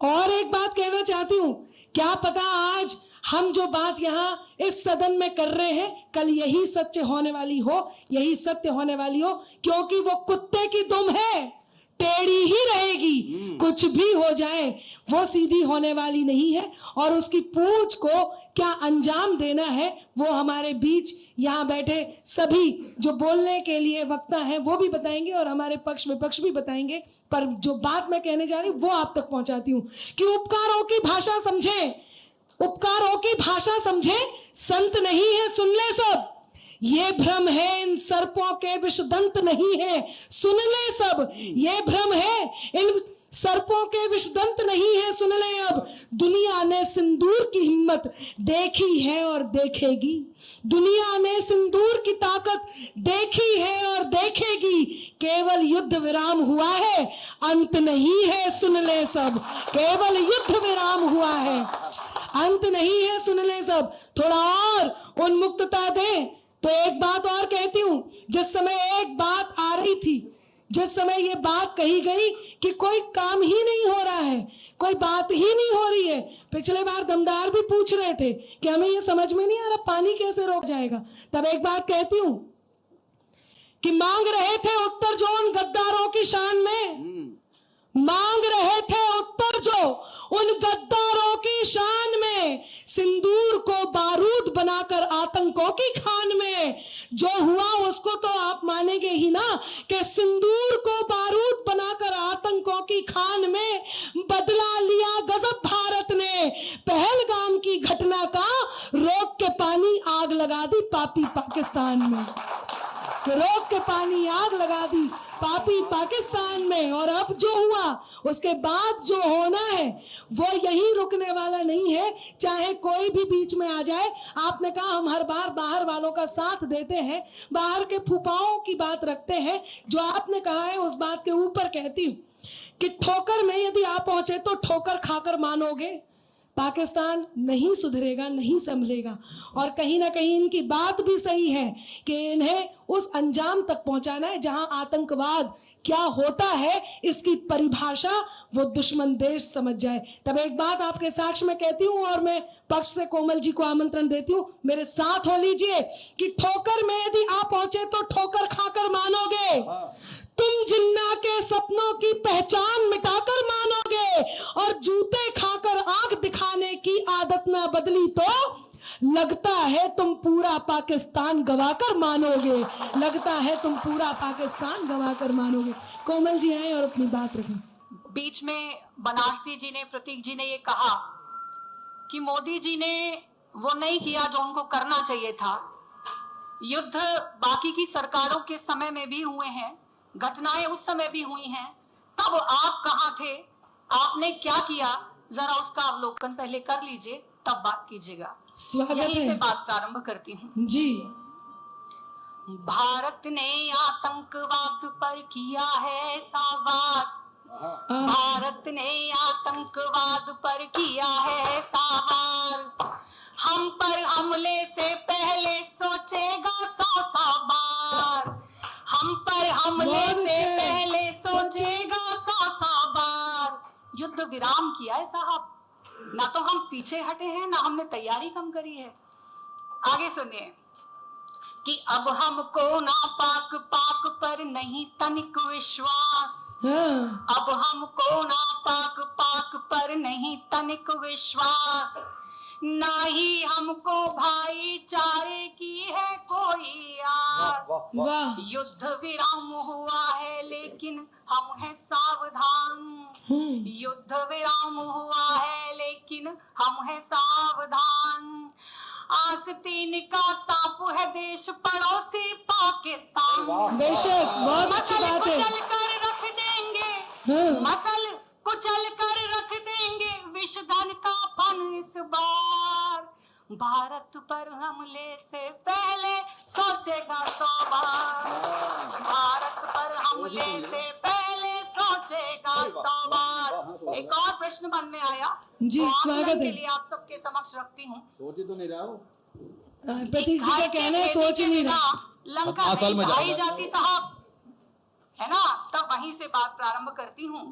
और एक बात कहना चाहती हूं, क्या पता आज हम जो बात यहाँ इस सदन में कर रहे हैं कल यही सत्य होने वाली हो, यही सत्य होने वाली हो, क्योंकि वो कुत्ते की दुम है, टेढ़ी ही रहेगी। कुछ भी हो जाए वो सीधी होने वाली नहीं है, और उसकी पूंछ को क्या अंजाम देना है वो हमारे बीच यहाँ बैठे सभी जो बोलने के लिए वक्ता हैं वो भी बताएंगे, और हमारे पक्ष विपक्ष भी बताएंगे। पर जो बात मैं कहने जा रही हूँ वो आप तक पहुंचाती हूँ कि उपकारों की भाषा समझें, उपकारों की भाषा समझें, संत नहीं है सुन ले सब। ये भ्रम है इन सर्पों के विषदंत नहीं है सुन ले सब। ये भ्रम है इन सर्पों के विषदंत नहीं है सुन ले अब। दुनिया ने सिंदूर की हिम्मत देखी है और देखेगी, दुनिया ने सिंदूर की ताकत देखी है और देखेगी। केवल युद्ध विराम हुआ है, अंत नहीं है सुन ले सब। केवल युद्ध विराम हुआ है, अंत नहीं है सुन ले सब। थोड़ा और उन्मुक्तता दें तो एक बात और कहती हूं, जिस समय एक बात आ रही थी, जिस समय ये बात कही गई कि कोई काम ही नहीं हो रहा है, कोई बात ही नहीं हो रही है, पिछले बार दमदार भी पूछ रहे थे कि हमें ये समझ में नहीं आ रहा पानी कैसे रोक जाएगा, तब एक बात कहती हूं कि मांग रहे थे उत्तर जो उन गद्दारों की शान में, मांग रहे थे उत्तर जो उन गद्दारों की शान में, सिंदूर को बारूद बनाकर आतंकों की खान में। जो हुआ उसको तो आप मानेंगे ही ना कि सिंदूर को बारूद बनाकर आतंकों की खान में बदला लिया गजब भारत ने। पहलगाम की घटना का रोक के पानी आग लगा दी पापी पाकिस्तान में, रोक के पानी आग लगा दी पापी पाकिस्तान में। और अब जो हुआ उसके बाद जो होना है वो यही रुकने वाला नहीं है, चाहे कोई भी बीच में आ जाए। आपने कहा हम हर बार बाहर वालों का साथ देते हैं, बाहर के फुफाओं की बात रखते हैं, जो आपने कहा है उस बात के ऊपर कहती हूं कि ठोकर में यदि आप पहुंचे तो ठोकर खाकर मानोगे, पाकिस्तान नहीं सुधरेगा, नहीं संभलेगा। और कहीं ना कहीं इनकी बात भी सही है कि इन्हें उस अंजाम तक पहुंचाना है जहां आतंकवाद क्या होता है इसकी परिभाषा वो दुश्मन देश समझ जाए। तब एक बात आपके साक्ष में कहती हूं और मैं पक्ष से कोमल जी को आमंत्रण देती हूं, मेरे साथ हो लीजिए कि ठोकर में यदि आप पहुंचे तो ठोकर खाकर मानोगे, तुम जिन्ना के सपनों की पहचान मिटाकर मानोगे, और जूते खाकर आंख दिखाने की आदत ना बदली तो लगता है तुम पूरा पाकिस्तान गवाकर मानोगे, लगता है तुम पूरा पाकिस्तान गवाकर मानोगे। कोमल जी आए और अपनी बात रखें। बीच में बनारसी जी ने, प्रतीक जी ने ये कहा कि मोदी जी ने वो नहीं किया जो उनको करना चाहिए था। युद्ध बाकी की सरकारों के समय में भी हुए हैं, घटनाएं उस समय भी हुई हैं, तब आप कहाँ थे, आपने क्या किया, जरा उसका अवलोकन पहले कर लीजिए तब बात कीजिएगा। स्वागत यहीं है से बात प्रारंभ करती हूँ जी। भारत ने आतंकवाद पर किया है सावार, भारत ने आतंकवाद पर किया है सावार, हम पर हमले से पहले सोचेगा 100 बार, हम पर हमले से पहले सोचेगा 100 बार। युद्ध विराम किया है साहब, ना तो हम पीछे हटे हैं ना हमने तैयारी कम करी है। आगे सुनिए कि अब हमको ना पाक पाक पर नहीं तनिक विश्वास, अब हमको ना पाक पाक पर नहीं तनिक विश्वास, ना ही हमको भाईचारे की है कोई आस। वाह। युद्ध विराम हुआ है लेकिन हम हैं सावधान। युद्ध विराम हुआ है लेकिन हम हैं सावधान। आस्तीन का सांप है देश पड़ोसी पाकिस्तान। बेशक, बहुत अच्छी मसल बात है। कुचल कर रख देंगे, हाँ। मसल कुचल कर रख देंगे विषधन का फन इस बार। भारत पर हमले से पहले सोचेगा 100 बार। भारत पर हमले से पहले सोचेगा 100 बार। एक और प्रश्न मन में आया, जी, वो स्वागत आकलन है। के लिए आप सबके समक्ष रखती हूँ। प्रतीक जी का कहना है सोच ही नहीं रहा। लंका में ढाई जाती साहब, है ना। तब वहीं से बात प्रारंभ करती हूँ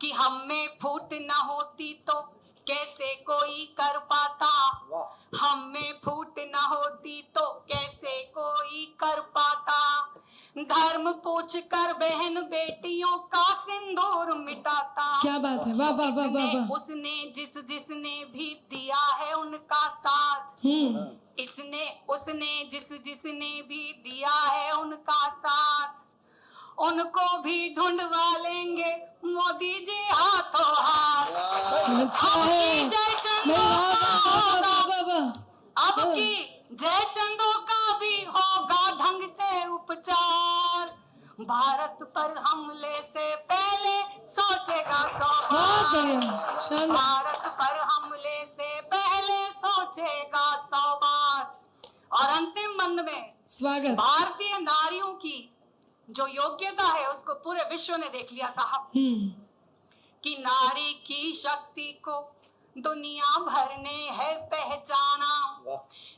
कि हम में फूट न होती तो कैसे कोई कर पाता। हम में फूट न होती तो कैसे कोई कर पाता। धर्म पूछ कर बहन बेटियों का सिंदूर मिटाता। क्या बात है, वाह वाह वाह वाह वाह। उसने जिसने भी दिया है उनका साथ। उसने जिसने भी दिया है उनका साथ, उनको भी ढूंढवा लेंगे मोदी जी हाथों हाथ। अच्छा अब है। की जय चंदो नहीं, वाह, का वाह, वाह, होगा, वाह, वाह, वाह। अब की जय चंदो का भी होगा ढंग से उपचार। भारत पर हमले से पहले सोचेगा 100 बहुत बार। बढ़िया, शानदार। भारत पर हमले से पहले सोचेगा 100 बार। और अंतिम मंद में स्वागत। भारतीय नारियों की जो योग्यता है उसको पूरे विश्व ने देख लिया साहब, कि नारी की शक्ति को दुनिया भर ने है पहचाना।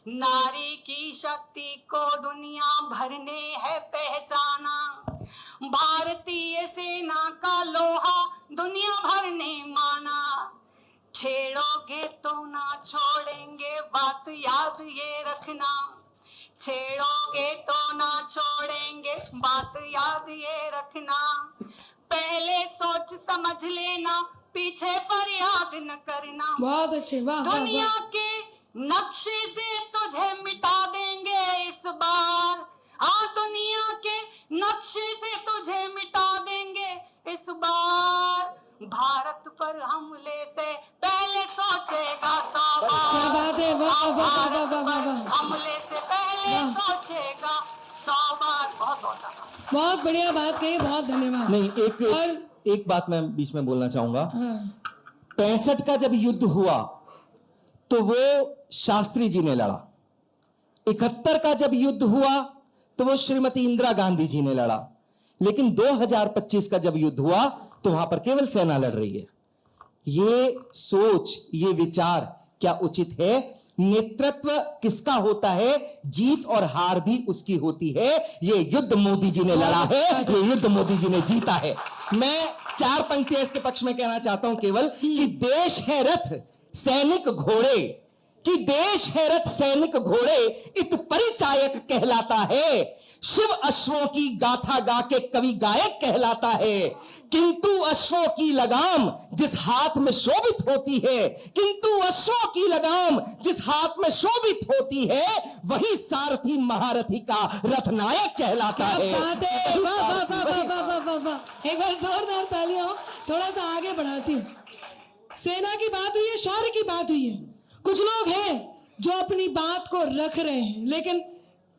नारी की शक्ति को दुनिया भर ने है पहचाना। भारतीय सेना का लोहा दुनिया भर ने माना। छेड़ोगे तो ना छोड़ेंगे बात याद ये रखना। छेड़ोगे तो ना छोड़ेंगे बात याद ये रखना। पहले सोच समझ लेना, पीछे फरियाद न करना। बहुत अच्छे, वाह वाह दुनिया वाह। के नक्शे से तुझे मिटा देंगे इस बार। हाँ, दुनिया के नक्शे से तुझे मिटा देंगे इस बार। भारत पर हमले से पहले सोचेगा 100 बार। क्या बात है, वाह वाह वाह वाह वाह वाह वाह। हमले से पहले वाह। सोचेगा 100 बार। बहुत बहुत धन्यवाद। बहुत बढ़िया बात कही, बहुत धन्यवाद। नहीं, और एक बात मैं बीच में बोलना चाहूंगा। हाँ, 65 का जब युद्ध हुआ तो वो शास्त्री जी ने लड़ा। 71 का जब युद्ध हुआ तो वो श्रीमती इंदिरा गांधी जी ने लड़ा। लेकिन 2025 का जब युद्ध हुआ तो वहां पर केवल सेना लड़ रही है। ये सोच, ये विचार क्या उचित है? नेतृत्व किसका होता है, जीत और हार भी उसकी होती है। ये युद्ध मोदी जी ने लड़ा है, ये युद्ध मोदी जी ने जीता है। मैं 4 पंक्तियां इसके पक्ष में कहना चाहता हूं केवल कि देश है रथ सैनिक घोड़े, कि देश है रथ सैनिक घोड़े इत परिचायक कहलाता है। शिव अश्वों की गाथा गा के कवि गायक कहलाता है। किंतु अश्वों की लगाम जिस हाथ में शोभित होती है, किंतु अश्वों की लगाम जिस हाथ में शोभित होती है, वही सारथी महारथी का रथनायक कहलाता है। क्या बात है, वाह वाह वाह वाह वाह वाह वाह वाह। एक बार जोरदार तालियां हो। थोड़ा सा आगे बढ़ाती हूँ। सेना की बात हुई है, शौर्य की बात हुई है। कुछ लोग हैं जो अपनी बात को रख रहे हैं, लेकिन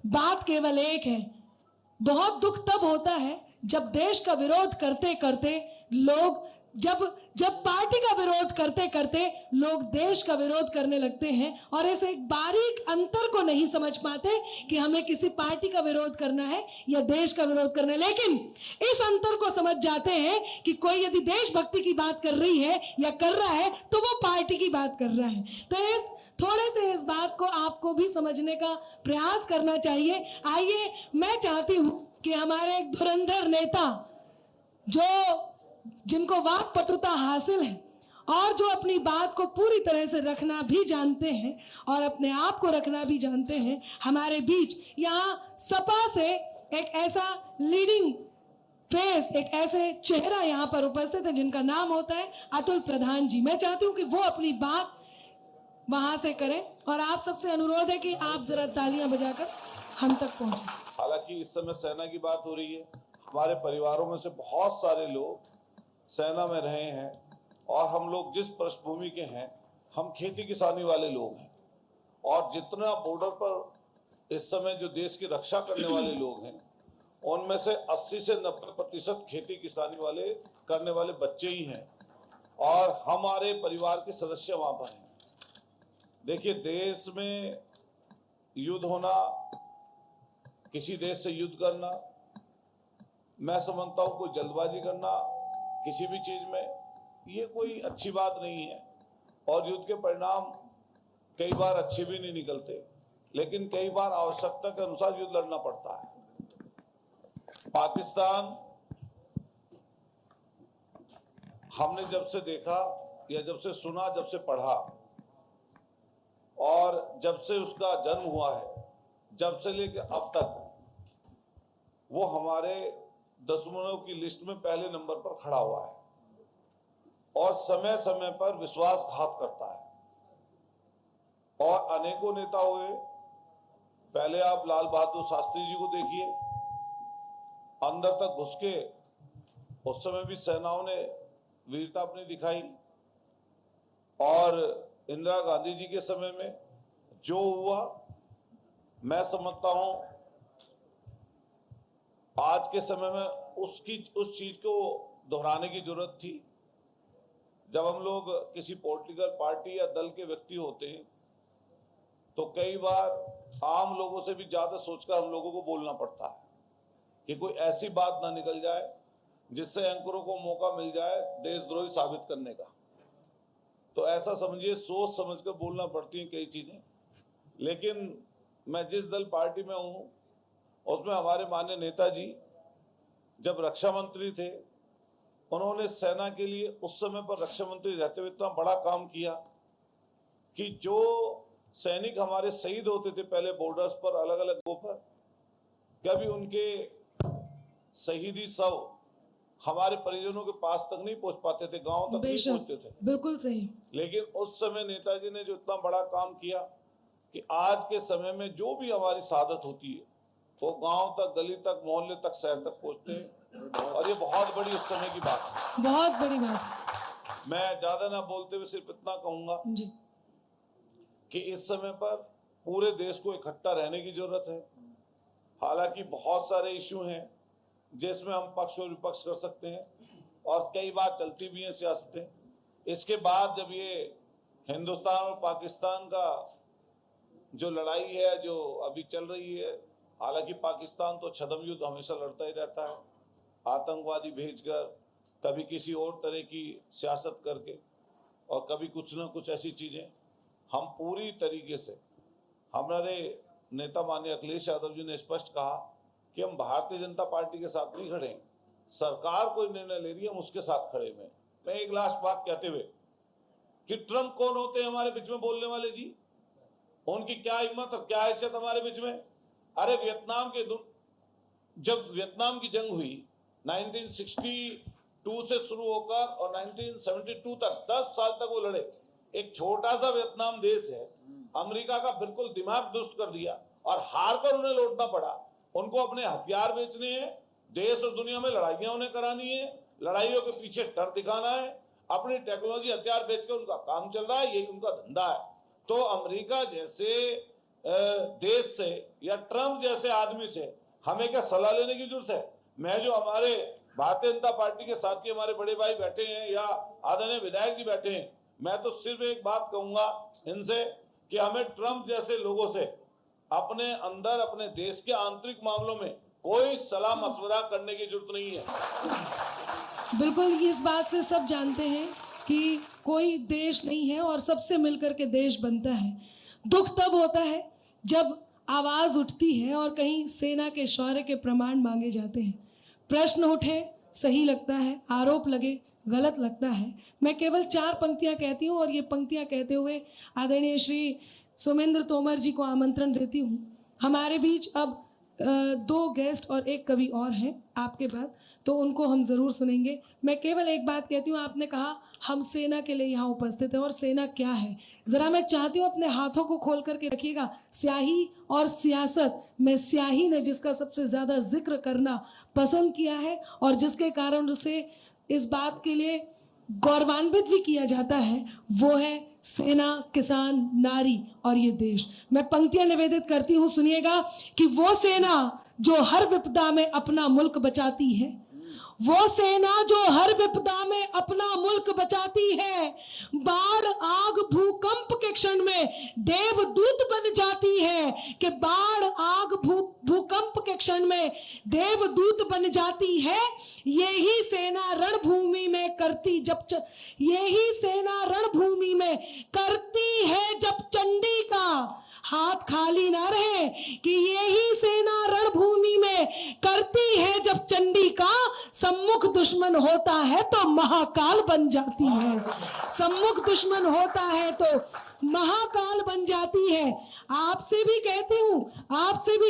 बात केवल एक है। बहुत दुख तब होता है जब देश का विरोध करते करते लोग, जब पार्टी का विरोध करते करते लोग देश का विरोध करने लगते हैं और ऐसे एक बारीक अंतर को नहीं समझ पाते कि हमें किसी पार्टी का विरोध करना है या देश का विरोध करना है। लेकिन इस अंतर को समझ जाते हैं कि कोई यदि देशभक्ति की बात कर रही है या कर रहा है तो वो पार्टी की बात कर रहा है। तो थोड़े से इस बात को आपको भी समझने का प्रयास करना चाहिए। आइए, मैं चाहती हूं कि हमारे एक धुरंधर नेता, जिनको वाक पटुता हासिल है और जो अपनी बात को पूरी तरह से रखना भी जानते हैं और अपने आप को रखना भी जानते हैं, हमारे बीच यहाँ सपा से एक ऐसा लीडिंग फेस, एक ऐसे चेहरा यहाँ पर उपस्थित है जिनका नाम होता है अतुल प्रधान जी। मैं चाहती हूँ कि वो अपनी बात वहां से करें। और आप सबसे अनुरोध है कि आप जरा तालियां बजाकर हम तक पहुंचे। हालांकि इस समय सेना की बात हो रही है, हमारे परिवारों में से बहुत सारे लोग सेना में रहे हैं और हम लोग जिस पृष्ठभूमि के हैं, हम खेती किसानी वाले लोग हैं। और जितना बॉर्डर पर इस समय जो देश की रक्षा करने वाले लोग हैं, उनमें से 80 से 90% खेती किसानी वाले करने वाले बच्चे ही हैं और हमारे परिवार के सदस्य वहां पर हैं। देखिए, देश में युद्ध होना, किसी देश से युद्ध करना, मैं समझता हूं कोई जल्दबाजी करना किसी भी चीज में, ये कोई अच्छी बात नहीं है। और युद्ध के परिणाम कई बार अच्छे भी नहीं निकलते, लेकिन कई बार आवश्यकता के अनुसार युद्ध लड़ना पड़ता है। पाकिस्तान, हमने जब से देखा या जब से सुना, जब से पढ़ा और जब से उसका जन्म हुआ है, जब से लेकर अब तक वो हमारे दुश्मनों की लिस्ट में पहले नंबर पर खड़ा हुआ है और समय समय पर विश्वासघात करता है। और अनेकों नेता हुए, पहले आप लाल बहादुर शास्त्री जी को देखिए, अंदर तक घुस के उस समय भी सेनाओं ने वीरता अपनी दिखाई। और इंदिरा गांधी जी के समय में जो हुआ, मैं समझता हूं आज के समय में उस चीज को दोहराने की जरूरत थी। जब हम लोग किसी पॉलिटिकल पार्टी या दल के व्यक्ति होते हैं तो कई बार आम लोगों से भी ज्यादा सोचकर हम लोगों को बोलना पड़ता है कि कोई ऐसी बात ना निकल जाए जिससे एंकरों को मौका मिल जाए देशद्रोही साबित करने का। तो ऐसा समझिए, सोच समझकर बोलना पड़ती है कई चीजें। लेकिन मैं जिस दल पार्टी में हूं, उसमें हमारे माननीय नेताजी जब रक्षा मंत्री थे, उन्होंने सेना के लिए उस समय पर रक्षा मंत्री रहते हुए इतना बड़ा काम किया कि जो सैनिक हमारे शहीद होते थे पहले बॉर्डर्स पर, अलग अलग जगहों पर, कभी उनके शहीदी शव हमारे परिजनों के पास तक नहीं पहुंच पाते थे, गांव तक नहीं पहुंचते थे। बिल्कुल सही। लेकिन उस समय नेताजी ने जो इतना बड़ा काम किया कि आज के समय में जो भी हमारी शहादत होती है वो गांव तक, गली तक, मोहल्ले तक, शहर तक पहुंचते हैं। और ये बहुत बड़ी उस समय की बात है, बहुत बड़ी बात। मैं ज्यादा ना बोलते हुए सिर्फ इतना कहूंगा जी, कि इस समय पर पूरे देश को इकट्ठा रहने की जरूरत है। हालांकि बहुत सारे इश्यू हैं जिसमें हम पक्ष और विपक्ष कर सकते हैं और कई बार चलती भी हैं सियासतें। इसके बाद जब ये हिंदुस्तान और पाकिस्तान का जो लड़ाई है जो अभी चल रही है, हालांकि पाकिस्तान तो छद्म युद्ध हमेशा लड़ता ही रहता है, आतंकवादी भेजकर, कभी किसी और तरह की सियासत करके, और कभी कुछ ना कुछ ऐसी चीजें। हम पूरी तरीके से, हमारे नेता माननीय अखिलेश यादव जी ने स्पष्ट कहा कि हम भारतीय जनता पार्टी के साथ नहीं खड़े हैं, सरकार कोई निर्णय ले रही है हम उसके साथ खड़े हुए। मैं एक लास्ट बात कहते हुए कि ट्रम्प कौन होते हैं हमारे बीच में बोलने वाले जी, उनकी क्या हिम्मत और क्या हैसियत हमारे बीच में। अरे जब वियतनाम की जंग हुई 1962 से शुरू होकर और 1972 तक 10 साल तक वो लड़े। एक छोटा सा वियतनाम देश है, अमेरिका का बिल्कुल दिमाग दुरुस्त कर दिया और हार कर उन्हें लौटना पड़ा। उनको अपने हथियार बेचने हैं, देश और दुनिया में लड़ाइयां उन्हें करानी है, लड़ाइयों के पीछे डर दिखाना है, अपनी टेक्नोलॉजी हथियार बेचकर उनका काम चल रहा है, यही उनका धंधा है। तो अमेरिका जैसे देश से या ट्रम्प जैसे आदमी से हमें क्या सलाह लेने की जरूरत है। मैं जो हमारे भारतीय जनता पार्टी के साथी हमारे बड़े भाई बैठे हैं या आदरणीय विधायक जी बैठे हैं, मैं तो सिर्फ एक बात कहूंगा इनसे कि हमें ट्रम्प जैसे लोगों से अपने अंदर, अपने देश के आंतरिक मामलों में कोई सलाह मशवरा करने की जरूरत नहीं है। बिल्कुल, इस बात से सब जानते हैं कि कोई देश नहीं है और सबसे मिलकर के देश बनता है। दुख तब होता है जब आवाज उठती है और कहीं सेना के शौर्य के प्रमाण मांगे जाते हैं, प्रश्न उठे, सही लगता है, आरोप लगे, गलत लगता है। मैं केवल 4 पंक्तियां कहती हूँ और ये पंक्तियां कहते हुए आदरणीय श्री सुमेंद्र तोमर जी को आमंत्रण देती हूँ। हमारे बीच अब 2 गेस्ट और 1 कवि और हैं आपके बाद। तो उनको हम ज़रूर सुनेंगे। मैं केवल एक बात कहती हूँ, आपने कहा हम सेना के लिए यहाँ उपस्थित हैं, और सेना क्या है ज़रा मैं चाहती हूँ अपने हाथों को खोल करके रखिएगा। स्याही और सियासत में स्याही ने जिसका सबसे ज़्यादा जिक्र करना पसंद किया है और जिसके कारण उसे इस बात के लिए गौरवान्वित भी किया जाता है, वो है सेना, किसान, नारी और ये देश। मैं पंक्तियां निवेदित करती हूँ, सुनिएगा कि वो सेना जो हर विपदा में अपना मुल्क बचाती है, वो सेना जो हर विपदा में अपना मुल्क बचाती है, बाढ़ आग भूकंप के क्षण में देवदूत बन जाती है, कि बाढ़ आग भूकंप के क्षण में देवदूत बन जाती है। यही सेना रणभूमि में करती यही सेना रणभूमि में करती है जब चंडी का हाथ खाली ना रहे, कि यही सेना रणभूमि में करती है जब चंडी का सम्मुख दुश्मन होता है तो महाकाल बन जाती है। सम्मुख दुश्मन होता है तो महाकाल बन जाती है। आपसे भी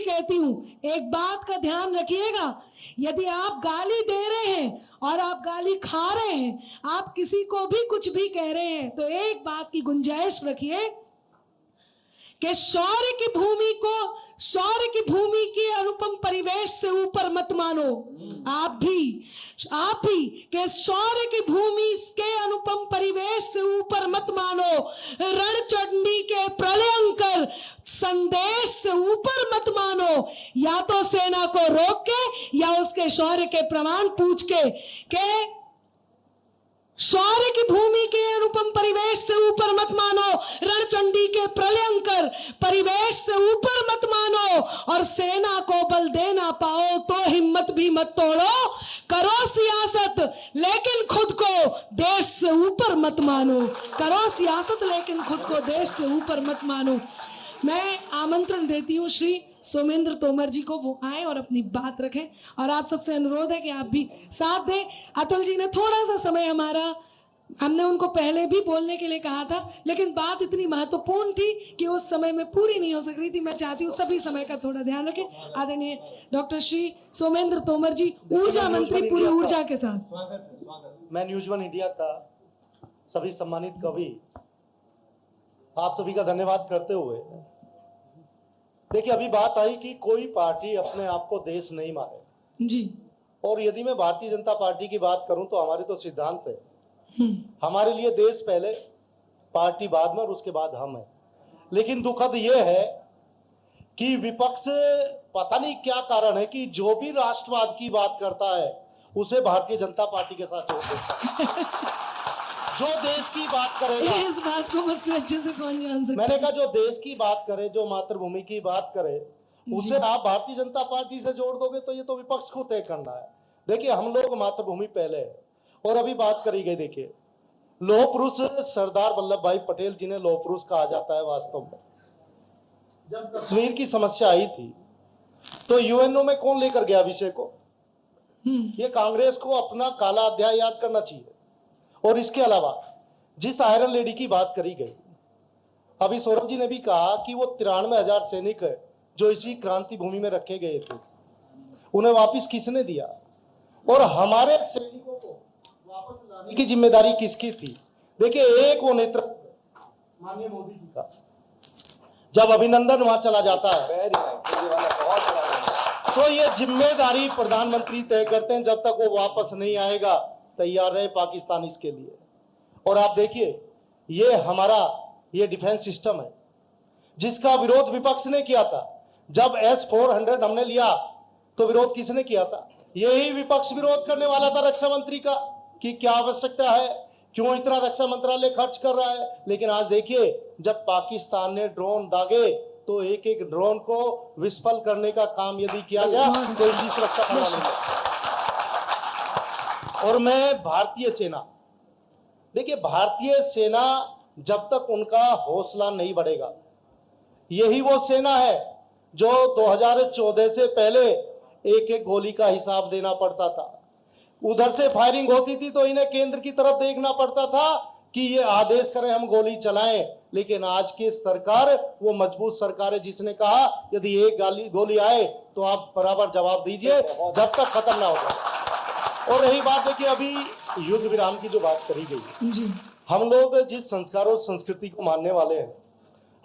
कहती हूँ एक बात का ध्यान रखिएगा, यदि आप गाली दे रहे हैं और आप गाली खा रहे हैं, आप किसी को भी कुछ भी कह रहे हैं, तो एक बात की गुंजाइश रखिए कि शौर्य की भूमि के अनुपम परिवेश से ऊपर मत मानो। आप भी कि शौर्य की भूमि के अनुपम परिवेश से ऊपर मत मानो। रणचंडी के प्रलयंकर संदेश से ऊपर मत मानो। या तो सेना को रोक के या उसके शौर्य के प्रमाण पूछ के शौर्य की भूमि के अनुपम परिवेश से ऊपर मत मानो, रणचंडी के प्रलयंकर परिवेश से ऊपर मत मानो, और सेना को बल दे ना पाओ तो हिम्मत भी मत तोड़ो। करो सियासत लेकिन खुद को देश से ऊपर मत मानो। करो सियासत लेकिन खुद को देश से ऊपर मत मानो। मैं आमंत्रण देती हूँ श्री सोमेंद्र तोमर जी को, वो आए और अपनी बात रखें, और आप सबसे अनुरोध है कि आप भी साथ दें। अतुल जी ने थोड़ा सा समय हमने उनको पहले भी बोलने के लिए कहा था, लेकिन बात इतनी महत्वपूर्ण थी कि उस समय में पूरी नहीं हो सक रही थी। मैं चाहती हूँ सभी समय का थोड़ा ध्यान रखें। आदरणीय डॉक्टर श्री सोमेंद्र तोमर जी, ऊर्जा मंत्री, पूरी ऊर्जा के साथ। मैं न्यूज़ वन इंडिया का सभी सम्मानित कवि आप सभी का धन्यवाद करते हुए, देखिए अभी बात आई कि कोई पार्टी अपने आप को देश नहीं माने जी, और यदि मैं भारतीय जनता पार्टी की बात करूं तो हमारे तो सिद्धांत है, हमारे लिए देश पहले, पार्टी बाद में और उसके बाद हम हैं। लेकिन दुखद यह है कि विपक्ष, पता नहीं क्या कारण है कि जो भी राष्ट्रवाद की बात करता है उसे भारतीय जनता पार्टी के साथ जोड़ देता है। जो देश की बात करेगा, इस बात को मुझसे अच्छे से कौन जान सकता है? मैंने कहा जो देश की बात करे, जो मातृभूमि की बात करे, उसे आप भारतीय जनता पार्टी से जोड़ दोगे तो ये तो विपक्ष को तय करना है। देखिए हम लोग मातृभूमि पहले है, और अभी बात करी गई, देखिए लौह पुरुष सरदार वल्लभ भाई पटेल जिन्हें लौह पुरुष कहा जाता है, वास्तव में जब कश्मीर की समस्या आई थी तो यूएनओ में कौन लेकर गया विषय को? ये कांग्रेस को अपना काला अध्याय याद करना चाहिए। और इसके अलावा जिस आयरन लेडी की बात करी गई, अभी सौरभ जी ने भी कहा कि वो 93,000 सैनिक है जो इसी क्रांति भूमि में रखे गए थे, उन्हें वापस किसने दिया? और हमारे सैनिकों को वापस लाने की जिम्मेदारी किसकी थी? देखिए एक वो नेतृत्व माननीय मोदी जी का, जब अभिनंदन वहां चला जाता है तो ये जिम्मेदारी प्रधानमंत्री तय करते हैं, जब तक वो वापस नहीं आएगा तैयार रहे पाकिस्तान इसके लिए। और आप देखिए ये हमारा ये डिफेंस सिस्टम है जिसका विरोध विपक्ष ने किया था। जब S-400 हमने लिया तो विरोध किसने किया था? यही विपक्ष विरोध करने वाला था रक्षा मंत्री का, कि क्या आवश्यकता है, क्यों इतना रक्षा मंत्रालय खर्च कर रहा है। लेकिन आज देखिए जब पाकिस्तान ने ड्रोन दागे तो एक एक ड्रोन को विस्फल करने का काम यदि किया गया तो इसी सुरक्षा प्रणाली। और मैं भारतीय सेना, देखिए भारतीय सेना जब तक उनका हौसला नहीं बढ़ेगा, यही वो सेना है जो 2014 से पहले एक एक गोली का हिसाब देना पड़ता था। उधर से फायरिंग होती थी तो इन्हें केंद्र की तरफ देखना पड़ता था कि ये आदेश करें हम गोली चलाएं। लेकिन आज की सरकार वो मजबूत सरकार है जिसने कहा यदि एक गोली आए तो आप बराबर जवाब दीजिए जब तक खत्म ना हो जाए। और रही बात देखिए अभी युद्ध विराम की जो बात करी गई, जी हम लोग जिस संस्कार और संस्कृति को मानने वाले हैं,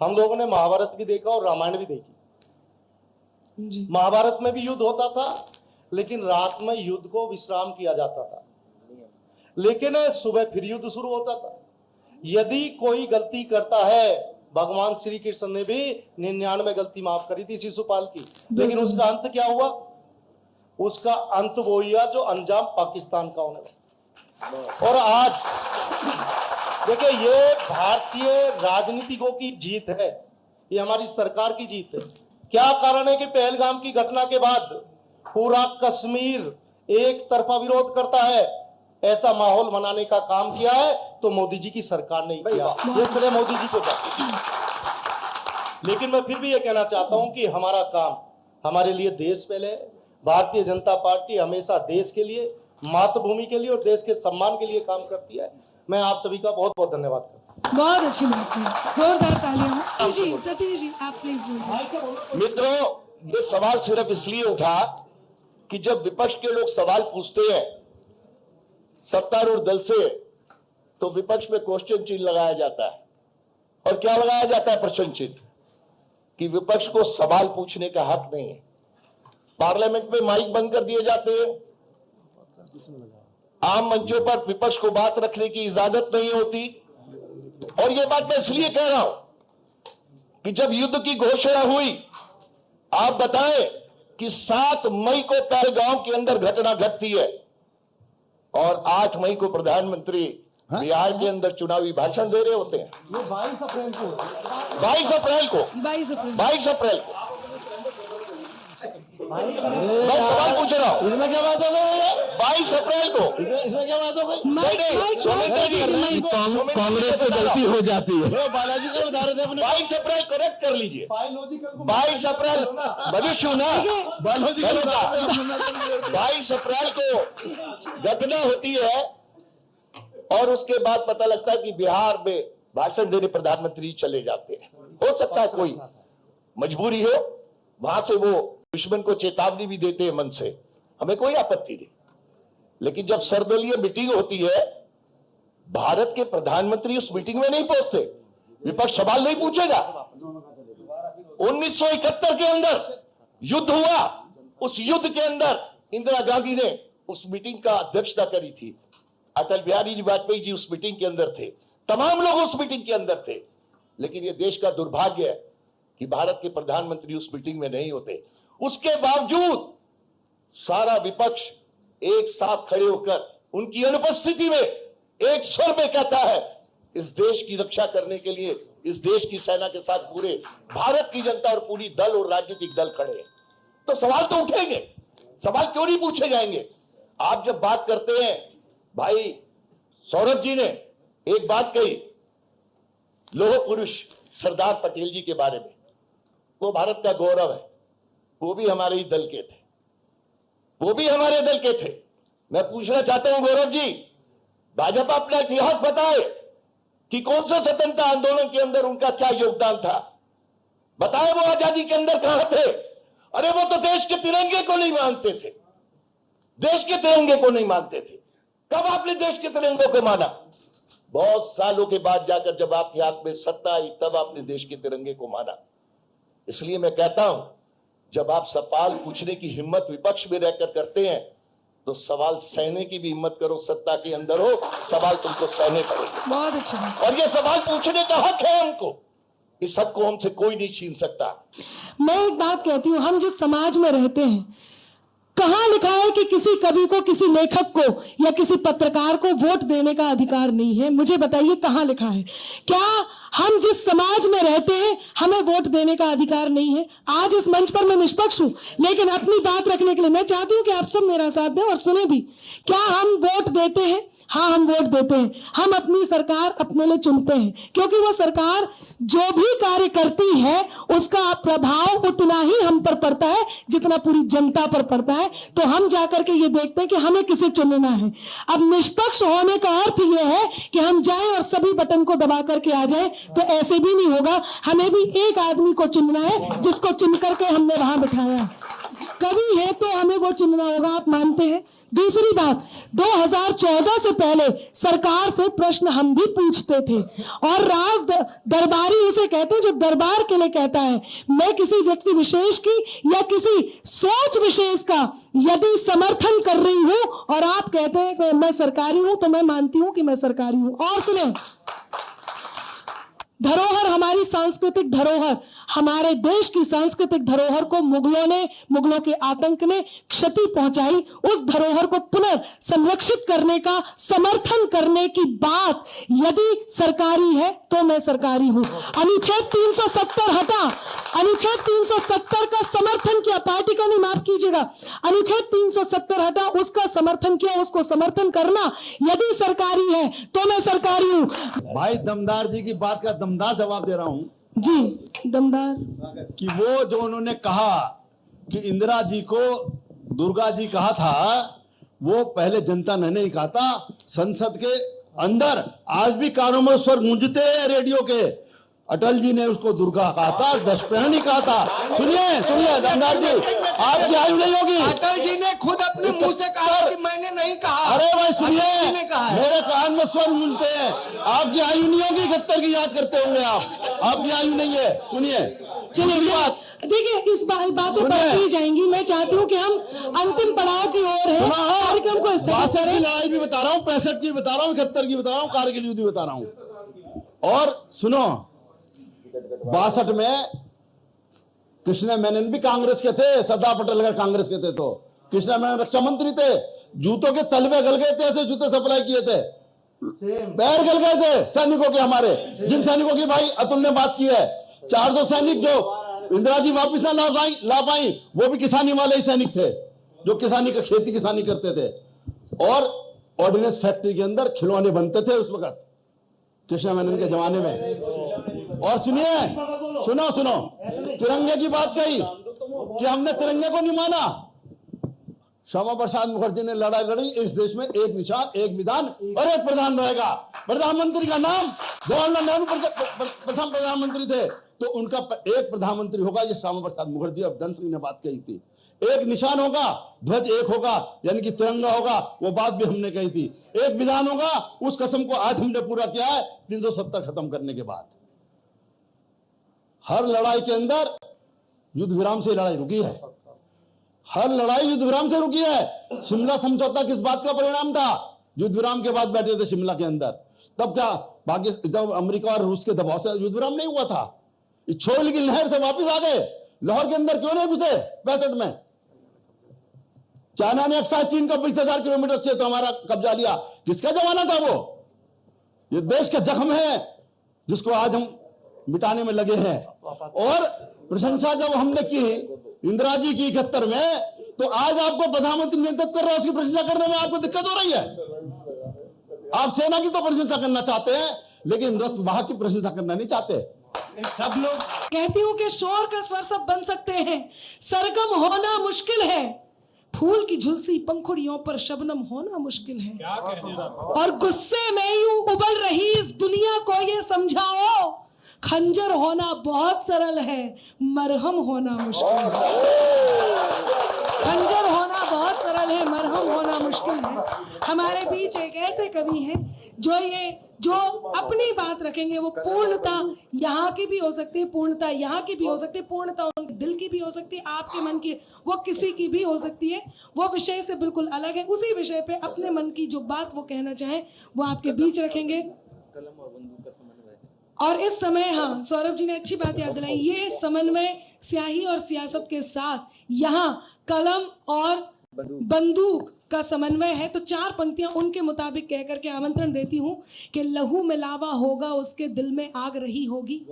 हम लोगों ने महाभारत भी देखा और रामायण भी देखी। जी महाभारत में भी युद्ध होता था, लेकिन रात में युद्ध को विश्राम किया जाता था, लेकिन सुबह फिर युद्ध शुरू होता था। यदि कोई गलती करता है, भगवान श्री कृष्ण ने भी 99 गलती माफ करी थी शिशुपाल की, लेकिन उसका अंत क्या हुआ? उसका अंत वो हुआ जो अंजाम पाकिस्तान का होने वाला। और आज देखिए ये भारतीय राजनीतिकों की जीत है, ये हमारी सरकार की जीत है। क्या कारण है कि पहलगाम की घटना के बाद पूरा कश्मीर एक तरफा विरोध करता है? ऐसा माहौल बनाने का काम किया है तो मोदी जी की सरकार ने किया, ये श्रेय मोदी जी को जाता है। लेकिन मैं फिर भी ये कहना चाहता हूं कि हमारा काम, हमारे लिए देश पहले है। भारतीय जनता पार्टी हमेशा देश के लिए, मातृभूमि के लिए और देश के सम्मान के लिए काम करती है। मैं आप सभी का बहुत बहुत धन्यवाद करता हूं। बहुत अच्छी बात है, जोरदार तालियां। जी सतीश जी आप प्लीज बोलिए। मित्रों, ये सवाल सिर्फ इसलिए उठा कि जब विपक्ष के लोग सवाल पूछते हैं सत्तारूढ़ दल से, तो विपक्ष में क्वेश्चन चिन्ह लगाया जाता है। और क्या लगाया जाता है प्रश्न चिन्ह? कि विपक्ष को सवाल पूछने का हक नहीं है। पार्लियामेंट में माइक बंद कर दिए जाते हैं, आम मंचों पर विपक्ष को बात रखने की इजाजत नहीं होती। और ये बात मैं इसलिए कह रहा हूं कि जब युद्ध की घोषणा हुई, आप बताएं कि 7 मई को पहलगाम के अंदर घटना घटती है और 8 मई को प्रधानमंत्री बिहार के अंदर चुनावी भाषण दे रहे होते हैं। ये 22 अप्रैल को 22 अप्रैल को 22 अप्रैल मैं सवाल पूछ रहा हूँ, इसमें क्या बात हो गई? 22 अप्रैल को इसमें क्या बात हो गई? कांग्रेस से गलती हो जाती है। वो बालाजी को बता रहे थे अपने 22 अप्रैल करेक्ट कर लीजिए। बायोलॉजिकल 22 अप्रैल मनुष्य ना, 22 अप्रैल को घटना होती है और उसके बाद पता लगता है कि बिहार में भाषण देने प्रधानमंत्री चले जाते हैं। हो सकता है कोई मजबूरी हो, वहां से वो दुश्मन को चेतावनी भी देते हैं मन से, हमें कोई आपत्ति नहीं। लेकिन जब सर्वदलीय मीटिंग होती है, भारत के प्रधानमंत्री उस मीटिंग में नहीं पहुंचते, विपक्ष सवाल नहीं पूछेगा। 1971 के अंदर युद्ध हुआ, उस युद्ध के अंदर इंदिरा गांधी ने उस मीटिंग का अध्यक्षता करी थी, अटल बिहारी जी वाजपेयी जी उस मीटिंग के अंदर थे, तमाम लोग उस मीटिंग के अंदर थे। लेकिन ये देश का दुर्भाग्य है कि भारत के प्रधानमंत्री उस मीटिंग में नहीं होते। उसके बावजूद सारा विपक्ष एक साथ खड़े होकर उनकी अनुपस्थिति में एक स्वर में कहता है, इस देश की रक्षा करने के लिए इस देश की सेना के साथ पूरे भारत की जनता और पूरी दल और राजनीतिक दल खड़े हैं। तो सवाल तो उठेंगे, सवाल क्यों नहीं पूछे जाएंगे? आप जब बात करते हैं, भाई सौरभ जी ने एक बात कही लौह पुरुष सरदार पटेल जी के बारे में, वो भारत का गौरव है, वो भी हमारे ही दल के थे, वो भी हमारे दल के थे। मैं पूछना चाहता हूं गौरव जी, भाजपा अपना इतिहास बताए कि कौन सा स्वतंत्रता आंदोलन के अंदर उनका क्या योगदान था, बताए वो आजादी के अंदर कहां थे। अरे वो तो देश के तिरंगे को नहीं मानते थे, देश के तिरंगे को नहीं मानते थे। कब आपने देश के तिरंगे को माना? बहुत सालों के बाद जाकर जब आपके हाथ में सत्ता आई, तब आपने देश के तिरंगे को माना। इसलिए मैं कहता हूं, जब आप सवाल पूछने की हिम्मत विपक्ष में रहकर करते हैं, तो सवाल सहने की भी हिम्मत करो। सत्ता के अंदर हो, सवाल तुमको सहने पड़ेंगे। बहुत अच्छा। और ये सवाल पूछने का हक है हमको, इस हक को हमसे कोई नहीं छीन सकता। मैं एक बात कहती हूँ, हम जिस समाज में रहते हैं, कहाँ लिखा है कि किसी कवि को, किसी लेखक को या किसी पत्रकार को वोट देने का अधिकार नहीं है? मुझे बताइए कहाँ लिखा है? क्या हम जिस समाज में रहते हैं हमें वोट देने का अधिकार नहीं है? आज इस मंच पर मैं निष्पक्ष हूं, लेकिन अपनी बात रखने के लिए मैं चाहती हूं कि आप सब मेरा साथ दें और सुने भी। क्या हम वोट देते हैं? हाँ, हम वोट देते हैं। हम अपनी सरकार अपने लिए चुनते हैं, क्योंकि वो सरकार जो भी कार्य करती है उसका प्रभाव उतना ही हम पर पड़ता है जितना पूरी जनता पर पड़ता है। तो हम जाकर के ये देखते हैं कि हमें किसे चुनना है। अब निष्पक्ष होने का अर्थ ये है कि हम जाएं और सभी बटन को दबा करके आ जाएं, तो ऐसे भी नहीं होगा। हमें भी एक आदमी को चुनना है जिसको चुन करके हमने वहां बिठाया। कवि है तो हमें वो चुनना होगा, आप मानते हैं? दूसरी बात, 2014 से पहले सरकार से प्रश्न हम भी पूछते थे और दरबारी उसे कहते हैं जो दरबार के लिए कहता है। मैं किसी व्यक्ति विशेष की या किसी सोच विशेष का यदि समर्थन कर रही हूं और आप कहते हैं कि मैं सरकारी हूं, तो मैं मानती हूं कि मैं सरकारी हूं। और सुने, धरोहर, हमारी सांस्कृतिक धरोहर, हमारे देश की सांस्कृतिक धरोहर को मुगलों के आतंक ने क्षति पहुंचाई। उस धरोहर को पुनर्संरक्षित करने का समर्थन करने की बात यदि सरकारी है तो मैं सरकारी हूं। अनुच्छेद 370 हटा, अनुच्छेद 370 का समर्थन किया, पार्टी का नहीं, माफ कीजिएगा, अनुच्छेद 370 हटा, उसका समर्थन किया, उसको समर्थन करना यदि सरकारी है तो मैं सरकारी हूं। भाई दमदार जी की बात का दमदार जवाब दे रहा हूं जी, दमदार, कि वो जो उन्होंने कहा कि इंदिरा जी को दुर्गा जी कहा था, वो पहले जनता ने नहीं कहा था। संसद के अंदर आज भी कानों में स्वर गूंजते हैं रेडियो के। अटल जी ने उसको दुर्गा कहा था, दशप्रहणी कहा था। सुनिए दमदार जी, आपकी आयु नहीं होगी। अटल जी ने खुद अपने मुंह से कहा कि मैंने नहीं कहा। अरे भाई सुनिए, कहा मेरे कान में स्वर गूंजते हैं। आपकी आयु नहीं होगी, 71 की याद करते होंगे आप। आपकी आयु नहीं है। सुनिए, चलिए बात, देखिए इस बातें बढ़ती जाएंगी। मैं चाहती हूँ कि हम अंतिम पड़ाव की ओर है, कार्यक्रम को स्थगित करें। की लड़ाई भी बता रहा हूँ, 65 की बता रहा हूँ, 71 की बता रहा हूँ, कारगिल युद्ध भी बता रहा हूँ। और सुनो, 62 में कृष्णा मेनन भी कांग्रेस के थे, सरदार पटेल अगर कांग्रेस के थे तो कृष्णा मेनन रक्षा मंत्री थे। जूतों के तलवे गल गए थे, ऐसे जूते सप्लाई किए थे, पैर गल गए थे सैनिकों के, हमारे जिन सैनिकों की भाई अतुल ने बात की है। 400 सैनिक जो इंदिरा जी वापिस ना ला पाई, वो भी किसानी वाले ही सैनिक थे जो खेती किसानी करते थे। और ऑर्डिनेंस फैक्ट्री के अंदर खिलौने बनते थे उस वक्त कृष्णा मेनन के जमाने में। और सुनिए, सुनो, तिरंगे की बात कही कि हमने तिरंगे को नहीं माना। श्यामा प्रसाद मुखर्जी ने लड़ाई लड़ी, इस देश में एक निशान, एक विधान और एक प्रधान रहेगा। प्रधानमंत्री का नाम जवाहरलाल नेहरू प्रथम प्रधानमंत्री थे, तो उनका एक प्रधानमंत्री होगा, ये श्यामा प्रसाद मुखर्जी और धन सिंह ने बात कही थी। एक निशान होगा, ध्वज एक होगा, यानी कि तिरंगा होगा, वो बात भी हमने कही थी। एक विधान होगा, उस कसम को आज हमने पूरा किया है 370 खत्म करने के बाद। हर लड़ाई के अंदर युद्ध विराम से लड़ाई रुकी है, हर लड़ाई युद्ध विराम से रुकी है। शिमला समझौता किस बात का परिणाम था? युद्ध विराम के बाद बैठे थे शिमला के अंदर, तब क्या बाकी जब अमेरिका और रूस के दबाव से युद्ध विराम नहीं हुआ था? छोल की लहर से वापस आ गए। लाहौर के अंदर क्यों नहीं घुसे 65 में? चाइना ने अक्सर चीन का 20,000 किलोमीटर क्षेत्र हमारा कब्जा लिया, किसका जमाना था वो? ये देश का जख्म है जिसको आज हम मिटाने में लगे हैं। और प्रशंसा जब हमने की इंदिरा जी की 71 में, तो आज आपको प्रधानमंत्री नियंत्रित कर रहा है, उसकी प्रशंसा करने में आपको दिक्कत हो रही है। आप सेना की तो प्रशंसा करना चाहते हैं, लेकिन रथ वाहक की प्रशंसा करना नहीं चाहते। सब लोग कहती हूँ कि शोर का स्वर सब बन सकते हैं, सरगम होना मुश्किल है। फूल की झुलसी पंखुड़ियों पर शबनम होना मुश्किल है। और गुस्से में यूं उबल रही इस दुनिया को ये समझाओ, खंजर होना बहुत सरल है, मरहम होना मुश्किल है। खंजर होना बहुत सरल है, मरहम होना मुश्किल है। हमारे बीच एक ऐसे कवि हैं जो अपनी बात रखेंगे। वो पूर्णता यहाँ की भी हो सकती है, पूर्णता यहाँ की भी हो सकती है, पूर्णता उनके दिल की भी हो सकती है, आपके मन की, वो किसी की भी हो सकती है। वो विषय से बिल्कुल अलग है। उसी विषय पे अपने मन की जो बात वो कहना चाहें वो आपके बीच रखेंगे। और इस समय, हाँ, सौरभ जी ने अच्छी बात याद दिलाई, ये समन्वय स्याही और सियासत के साथ यहाँ कलम और बंदूक का समन्वय है। तो 4 पंक्तियां उनके मुताबिक कहकर के आमंत्रण देती हूं कि लहू में लावा होगा, उसके दिल में आग रही होगी।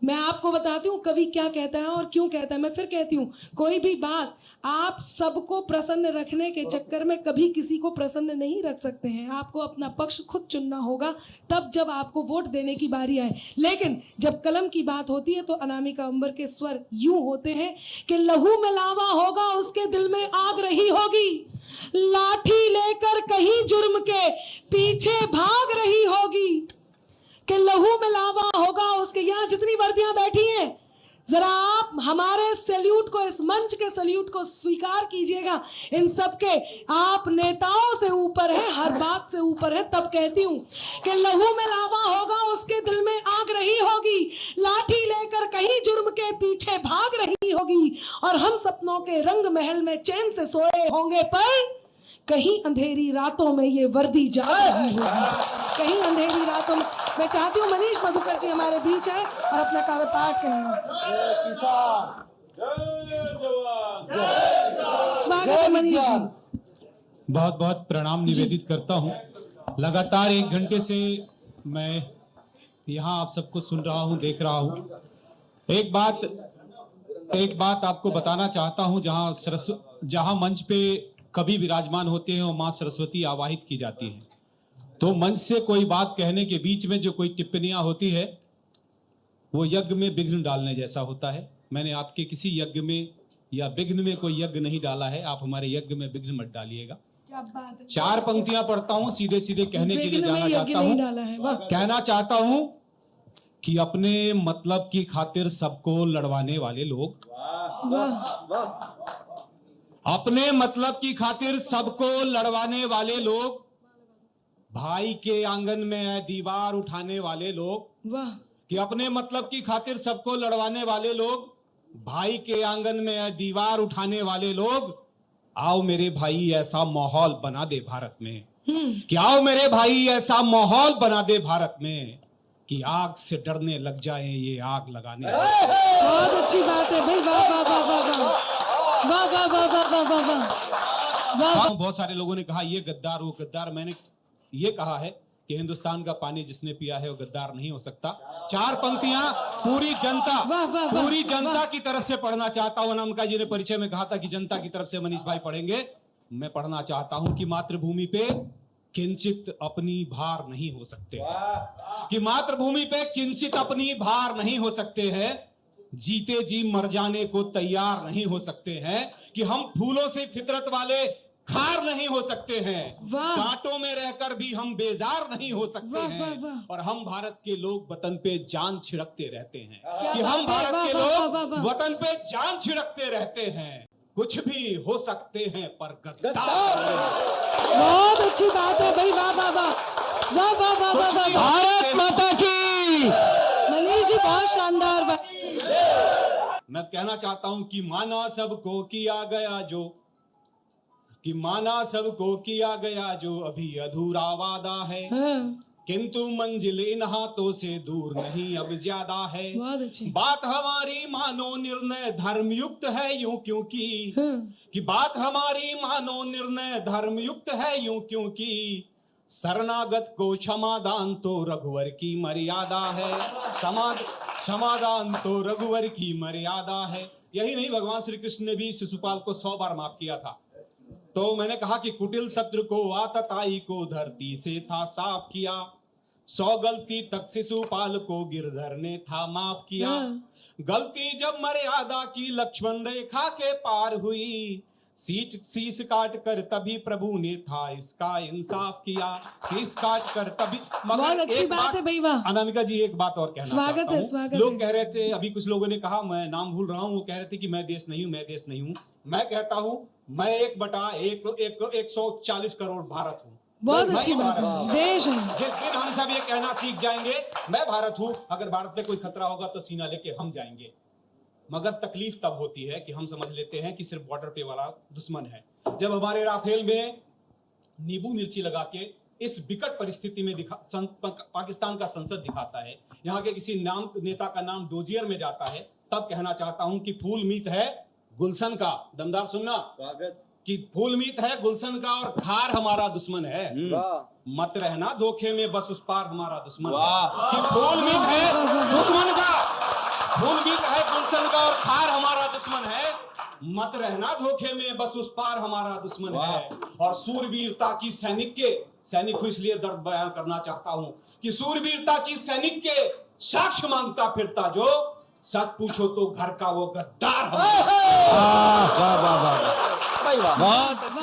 मैं आपको बताती हूँ कवि क्या कहता है और क्यों कहता है। मैं फिर कहती हूँ, कोई भी बात आप सबको प्रसन्न रखने के चक्कर में कभी किसी को प्रसन्न नहीं रख सकते हैं। आपको अपना पक्ष खुद चुनना होगा, तब जब आपको वोट देने की बारी आए। लेकिन जब कलम की बात होती है तो अनामिका अंबर के स्वर यूं होते हैं कि लहू में लावा होगा, उसके दिल में आग रही होगी, लाठी लेकर कहीं जुर्म के पीछे भाग रही होगी। कि लहू में लावा होगा, उसके यहाँ जितनी वर्दियां बैठी हैं जरा आप हमारे सैल्यूट को, इस मंच के सैल्यूट को स्वीकार कीजिएगा। इन सब के आप नेताओं से ऊपर है, हर बात से ऊपर है। तब कहती हूं कि लहू में लावा होगा, उसके दिल में आग रही होगी, लाठी लेकर कहीं जुर्म के पीछे भाग रही होगी, और हम सपनों के रंग महल में चैन से सोए होंगे, पर कहीं अंधेरी रातों में ये वर्दी जाग रही होगी, कहीं अंधेरी रातों में। मैं चाहती हूँ मनीष मधुकर जी हमारे बीच आए और अपना कार्य पाठ करें। स्वागत है मनीष जी। बहुत बहुत प्रणाम निवेदित करता हूँ। लगातार 1 घंटे से मैं यहाँ आप सबको सुन रहा हूँ, देख रहा हूँ। एक बात आपको बताना चाहता हूँ, जहाँ मंच पे कभी विराजमान होते हैं और माँ सरस्वती आवाहित की जाती है, तो मंच से कोई बात कहने के बीच में जो कोई टिप्पणियां होती है, वो यज्ञ में विघ्न डालने जैसा होता है। मैंने आपके किसी यज्ञ में या विघ्न में कोई यज्ञ नहीं डाला है, आप हमारे यज्ञ में विघ्न मत डालिएगा। क्या बात है। 4 पंक्तियां पढ़ता हूं, सीधे सीधे कहने के लिए जाना चाहता हूं, डाला है। वाह। कहना चाहता हूं कि अपने मतलब की खातिर सबको लड़वाने वाले लोग, अपने मतलब की खातिर सबको लड़वाने वाले लोग, भाई के आंगन में दीवार उठाने वाले लोग, वाह, कि अपने मतलब की खातिर सबको लड़वाने वाले लोग, भाई के आंगन में दीवार उठाने वाले लोग, आओ मेरे भाई ऐसा माहौल बना दे भारत में, कि आओ मेरे भाई ऐसा माहौल बना दे भारत में कि आग से डरने लग जाएं ये आग लगाने। बहुत अच्छी बात है भाई। वाह वाह वाह वाह वाह वाह वाह वाह वाह वाह वाह वाह। बहुत सारे लोगों ने कहा ये गद्दार वो गद्दार। मैंने ये कहा है कि हिंदुस्तान का पानी जिसने पिया है वो गद्दार नहीं हो सकता। 4 पंक्तियां पूरी जनता की तरफ से पढ़ना चाहता हूं। अनामिका जी ने परिचय में कहा था कि जनता की तरफ से मनीष भाई पढ़ेंगे। मैं पढ़ना चाहता हूं कि मातृभूमि पे किंचित अपनी भार नहीं हो सकते, कि मातृभूमि पे किंचित अपनी भार नहीं हो सकते हैं, जीते जी मर जाने को तैयार नहीं हो सकते हैं, कि हम फूलों से फितरत वाले खार नहीं हो सकते हैं, कांटों में रहकर भी हम बेजार नहीं हो सकते हैं, और हम भारत के लोग वतन पे जान छिड़कते रहते हैं, कि हम भारत के लोग वतन पे जान छिड़कते रहते हैं। कुछ भी हो सकते हैं पर गद्दार। बहुत अच्छी बात है भाई। वाह वाह वाह वाह वाह वाह वाह वाह। भारत माता की। मनीष जी बहुत शानदार बात। मैं कहना चाहता हूं कि माना सबको किया गया जो, कि माना सबको किया गया जो अभी अधूरा वादा है, किंतु मंजिल इन हाथों से दूर नहीं अब ज्यादा है। बात हमारी मानो निर्णय धर्मयुक्त है यूं क्योंकि, कि बात हमारी मानो निर्णय धर्मयुक्त है यूं क्योंकि, शरणागत को क्षमादान तो रघुवर की मर्यादा है, क्षमादान तो रघुवर की मर्यादा है। यही नहीं, भगवान श्री कृष्ण ने भी शिशुपाल को 100 बार माफ किया था। तो मैंने कहा कि कुटिल शत्रु को आतताई को धरती से था साफ किया, 100 गलती तक शिशुपाल को गिरधर ने था माफ किया। गलती जब मर्यादा की लक्ष्मण रेखा के पार हुई, शीश काट कर तभी प्रभु ने था इसका इंसाफ किया, शीश काट कर तभी। बहुत अच्छी बात है भाई। वाह अनामिका जी, एक बात और कहना स्वागत है, स्वागत है। लोग कह रहे थे, अभी कुछ लोगों ने कहा, मैं नाम भूल रहा हूँ, वो कह रहे थे कि मैं देश नहीं हूँ, मैं देश नहीं हूँ। मैं कहता हूँ मैं 1/140 करोड़ भारत हूँ। बहुत अच्छी बात है। देश है। जिस दिन हम सब ये कहना सीख जाएंगे मैं भारत हूँ, अगर भारत पे कोई खतरा होगा तो सीना लेके हम जाएंगे। मगर तकलीफ तब होती है कि हम समझ लेते हैं कि सिर्फ बॉर्डर पे वाला दुश्मन है। जब हमारे राफेल में नींबू मिर्ची लगा के इस विकट परिस्थिति में पाकिस्तान का संसद दिखाता है, यहाँ के किसी नेता का नाम डोजियर में जाता है, तब कहना चाहता हूं कि फूल मीत है गुलशन का, दमदार सुनना, कि फूल मीत है गुलशन का और खार हमारा दुश्मन है। मत रहना धोखे में बस उस पार हमारा दुश्मन है। कि फूल मीत है दुश्मन का, फूल मीत है गुलशन का और खार हमारा दुश्मन है, मत रहना धोखे में बस उस पार हमारा दुश्मन है। और सूरवीरता की सैनिक को इसलिए दर्द बयान करना चाहता हूं कि सूरवीरता की सैनिक के साक्ष्य मांगता फिरता जो, सच पूछो तो घर का वो गद्दार है। वाह वाह वाह,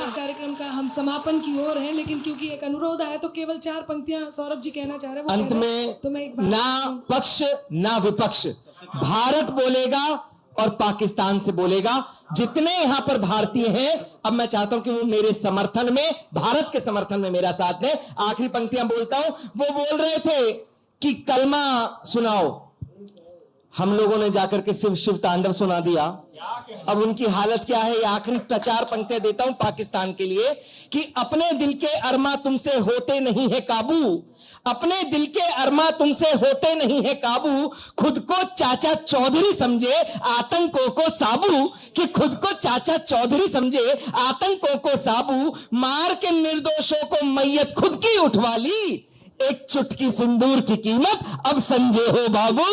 कार्यक्रम का हम समापन की ओर हैं, लेकिन क्योंकि एक अनुरोध आया तो केवल 4 पंक्तियां सौरभ जी कहना चाह रहे हैं, वो अंत कह रहे हैं। में तो मैं एक बात ना पक्ष ना विपक्ष, भारत बोलेगा और पाकिस्तान से बोलेगा। जितने यहां पर भारतीय हैं, अब मैं चाहता हूं कि वो मेरे समर्थन में, भारत के समर्थन में मेरा साथ दें। आखिरी पंक्तियां बोलता हूं। वो बोल रहे थे कि कलमा सुनाओ, हम लोगों ने जाकर के सिर्फ शिव तांडव सुना दिया। अब उनकी हालत क्या है, ये आखिरी 4 पंक्तियां देता हूं पाकिस्तान के लिए कि अपने दिल के अरमा तुमसे होते नहीं है काबू, अपने दिल के अरमा तुमसे होते नहीं है काबू, खुद को चाचा चौधरी समझे आतंकों को साबू, कि खुद को चाचा चौधरी समझे आतंकों को साबू, मार के निर्दोषों को मैयत खुद की उठवा ली, एक चुटकी सिंदूर की कीमत अब समझे हो बाबू,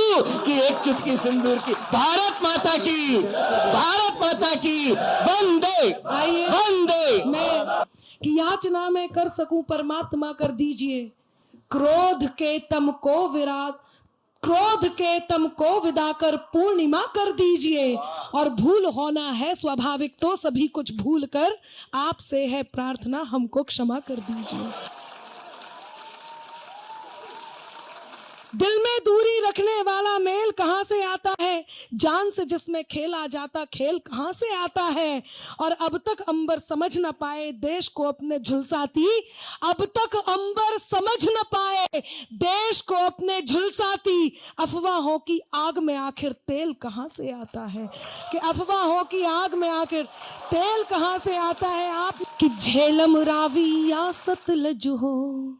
कि एक चुटकी सिंदूर की। भारत माता की, भारत माता की, वंदे आइए वंदे। मैं कि याचना में कर सकूं परमात्मा कर दीजिए, क्रोध के तम को विराट, क्रोध के तम को विदा कर पूर्णिमा कर दीजिए, और भूल होना है स्वाभाविक तो सभी कुछ भूल कर आपसे है प्रार्थना हमको क्षमा कर दीजिए। दिल में दूरी रखने वाला मेल कहां से आता है, जान से जिसमें खेला जाता खेल कहां से आता है, और अब तक अंबर समझ न पाए देश को अपने झुलसाती, अब तक अंबर समझ न पाए देश को अपने झुलसाती, अफवाहों की आग में आखिर तेल कहां से आता है, कि अफवाहों की आग में आखिर तेल कहां से आता है। आप कि झेलम रावी या सतलज हो,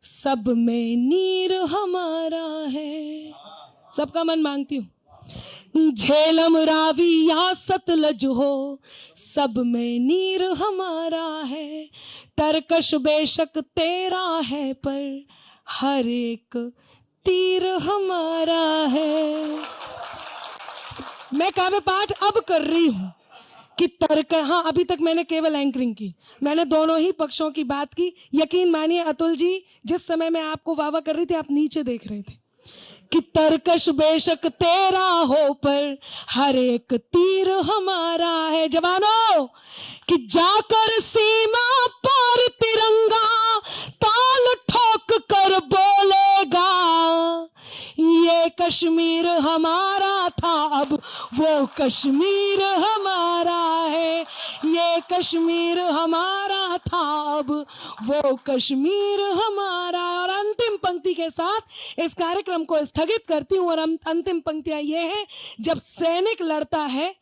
सब में नीर हमारा है, सबका मन मांगती हूँ। झेलम रावी या सतलज हो, सब में नीर हमारा है, तरकश बेशक तेरा है पर हर एक तीर हमारा है। मैं काव्य पाठ अब कर रही हूँ कि तर्क, हाँ अभी तक मैंने केवल एंकरिंग की, मैंने दोनों ही पक्षों की बात की। यकीन मानिए अतुल जी, जिस समय मैं आपको वाह वाह कर रही थी आप नीचे देख रहे थे, कि तरकश बेशक तेरा हो पर हर एक तीर हमारा है। जवानों, कि जाकर सीमा पर तिरंगा ताल ठोक कर बोलेगा, ये कश्मीर हमारा था अब वो कश्मीर हमारा है, ये कश्मीर हमारा था अब वो कश्मीर हमारा। और अंतिम पंक्ति के साथ इस कार्यक्रम को स्थगित करती हूँ, और अंतिम पंक्तियां ये हैं, जब सैनिक लड़ता है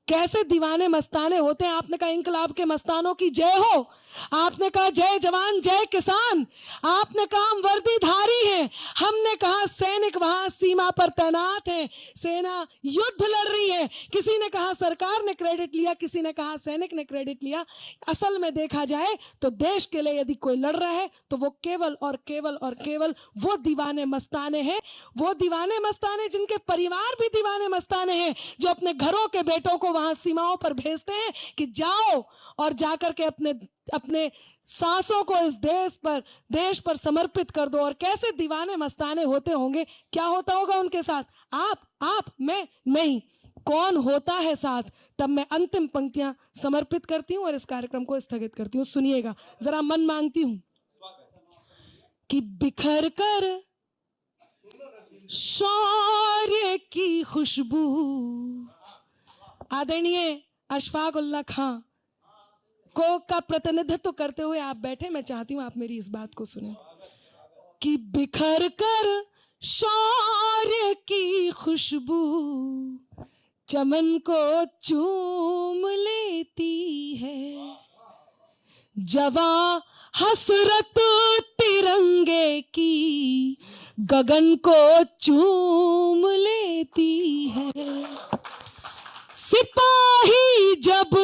कैसे दीवाने मस्ताने होते हैं। आपने कहा इंकलाब के मस्तानों की जय हो, आपने कहा जय जवान जय किसान, आपने कहा हम वर्दीधारी हैं, हमने कहा सैनिक वहां सीमा पर तैनात हैं, सेना युद्ध लड़ रही है। किसी ने कहा सरकार ने क्रेडिट लिया, किसी ने कहा सैनिक ने क्रेडिट लिया। असल में देखा जाए तो देश के लिए यदि कोई लड़ रहा है तो वो केवल और केवल और केवल वो दीवाने मस्ताने हैं, वो दीवाने मस्ताने जिनके परिवार भी दीवाने मस्ताने हैं, जो अपने घरों के बेटों को वहां सीमाओं पर भेजते हैं कि जाओ और जाकर के अपने सांसों को इस देश पर समर्पित कर दो। और कैसे दीवाने मस्ताने होते होंगे, क्या होता होगा उनके साथ, आप मैं नहीं, कौन होता है साथ। तब मैं अंतिम पंक्तियां समर्पित करती हूं और इस कार्यक्रम को स्थगित करती हूं। सुनिएगा जरा, मन मांगती हूं कि बिखर कर शौर्य की खुशबू, आदरणीय अशफाक उल्लाह खां को का प्रतिनिधित्व करते हुए आप बैठे, मैं चाहती हूं आप मेरी इस बात को सुने, कि बिखर कर शौर्य की खुशबू चमन को चूम लेती है, जवां हसरत तिरंगे की गगन को चूम लेती है। सिपाही जब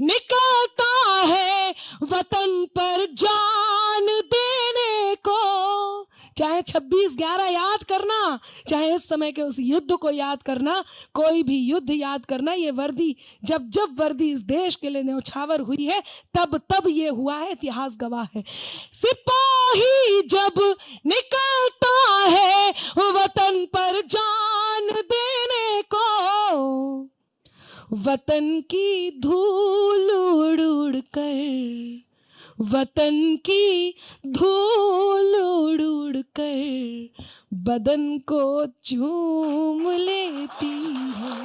निकलता है वतन पर जान देने को, चाहे 26/11 याद करना, चाहे इस समय के उस युद्ध को याद करना, कोई भी युद्ध याद करना, ये वर्दी जब वर्दी इस देश के लिए न्यौछावर हुई है तब ये हुआ है, इतिहास गवाह है। सिपाही जब निकलता है वतन पर जान देने को, वतन की धूल उड़ उड़ कर वतन की धूल उड़ उड़ कर बदन को चूम लेती है,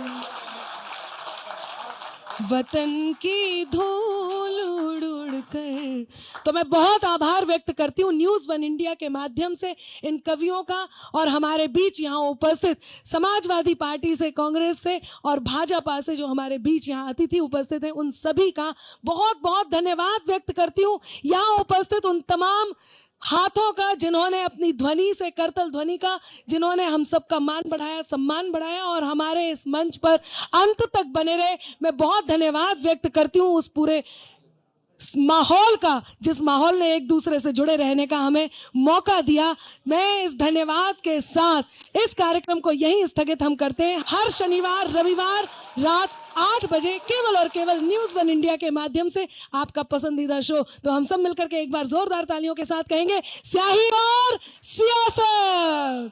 वतन की धूल उड़ उड़ कर। तो मैं बहुत आभार व्यक्त करती हूँ न्यूज़ वन इंडिया के माध्यम से इन कवियों का, और हमारे बीच यहाँ उपस्थित समाजवादी पार्टी से, कांग्रेस से और भाजपा से जो हमारे बीच यहाँ अतिथि उपस्थित हैं, उन सभी का बहुत बहुत धन्यवाद व्यक्त करती हूँ। यहाँ उपस्थित उन तमाम हाथों का जिन्होंने अपनी ध्वनि से, करतल ध्वनि का, जिन्होंने हम सबका मान बढ़ाया, सम्मान बढ़ाया और हमारे इस मंच पर अंत तक बने रहे। मैं बहुत धन्यवाद व्यक्त करती हूँ उस पूरे माहौल का, जिस माहौल ने एक दूसरे से जुड़े रहने का हमें मौका दिया। मैं इस धन्यवाद के साथ इस कार्यक्रम को यहीं स्थगित हम करते हैं। हर शनिवार रविवार रात 8 बजे केवल और केवल न्यूज़ वन इंडिया के माध्यम से आपका पसंदीदा शो। तो हम सब मिलकर के एक बार जोरदार तालियों के साथ कहेंगे, स्याही और सियासत।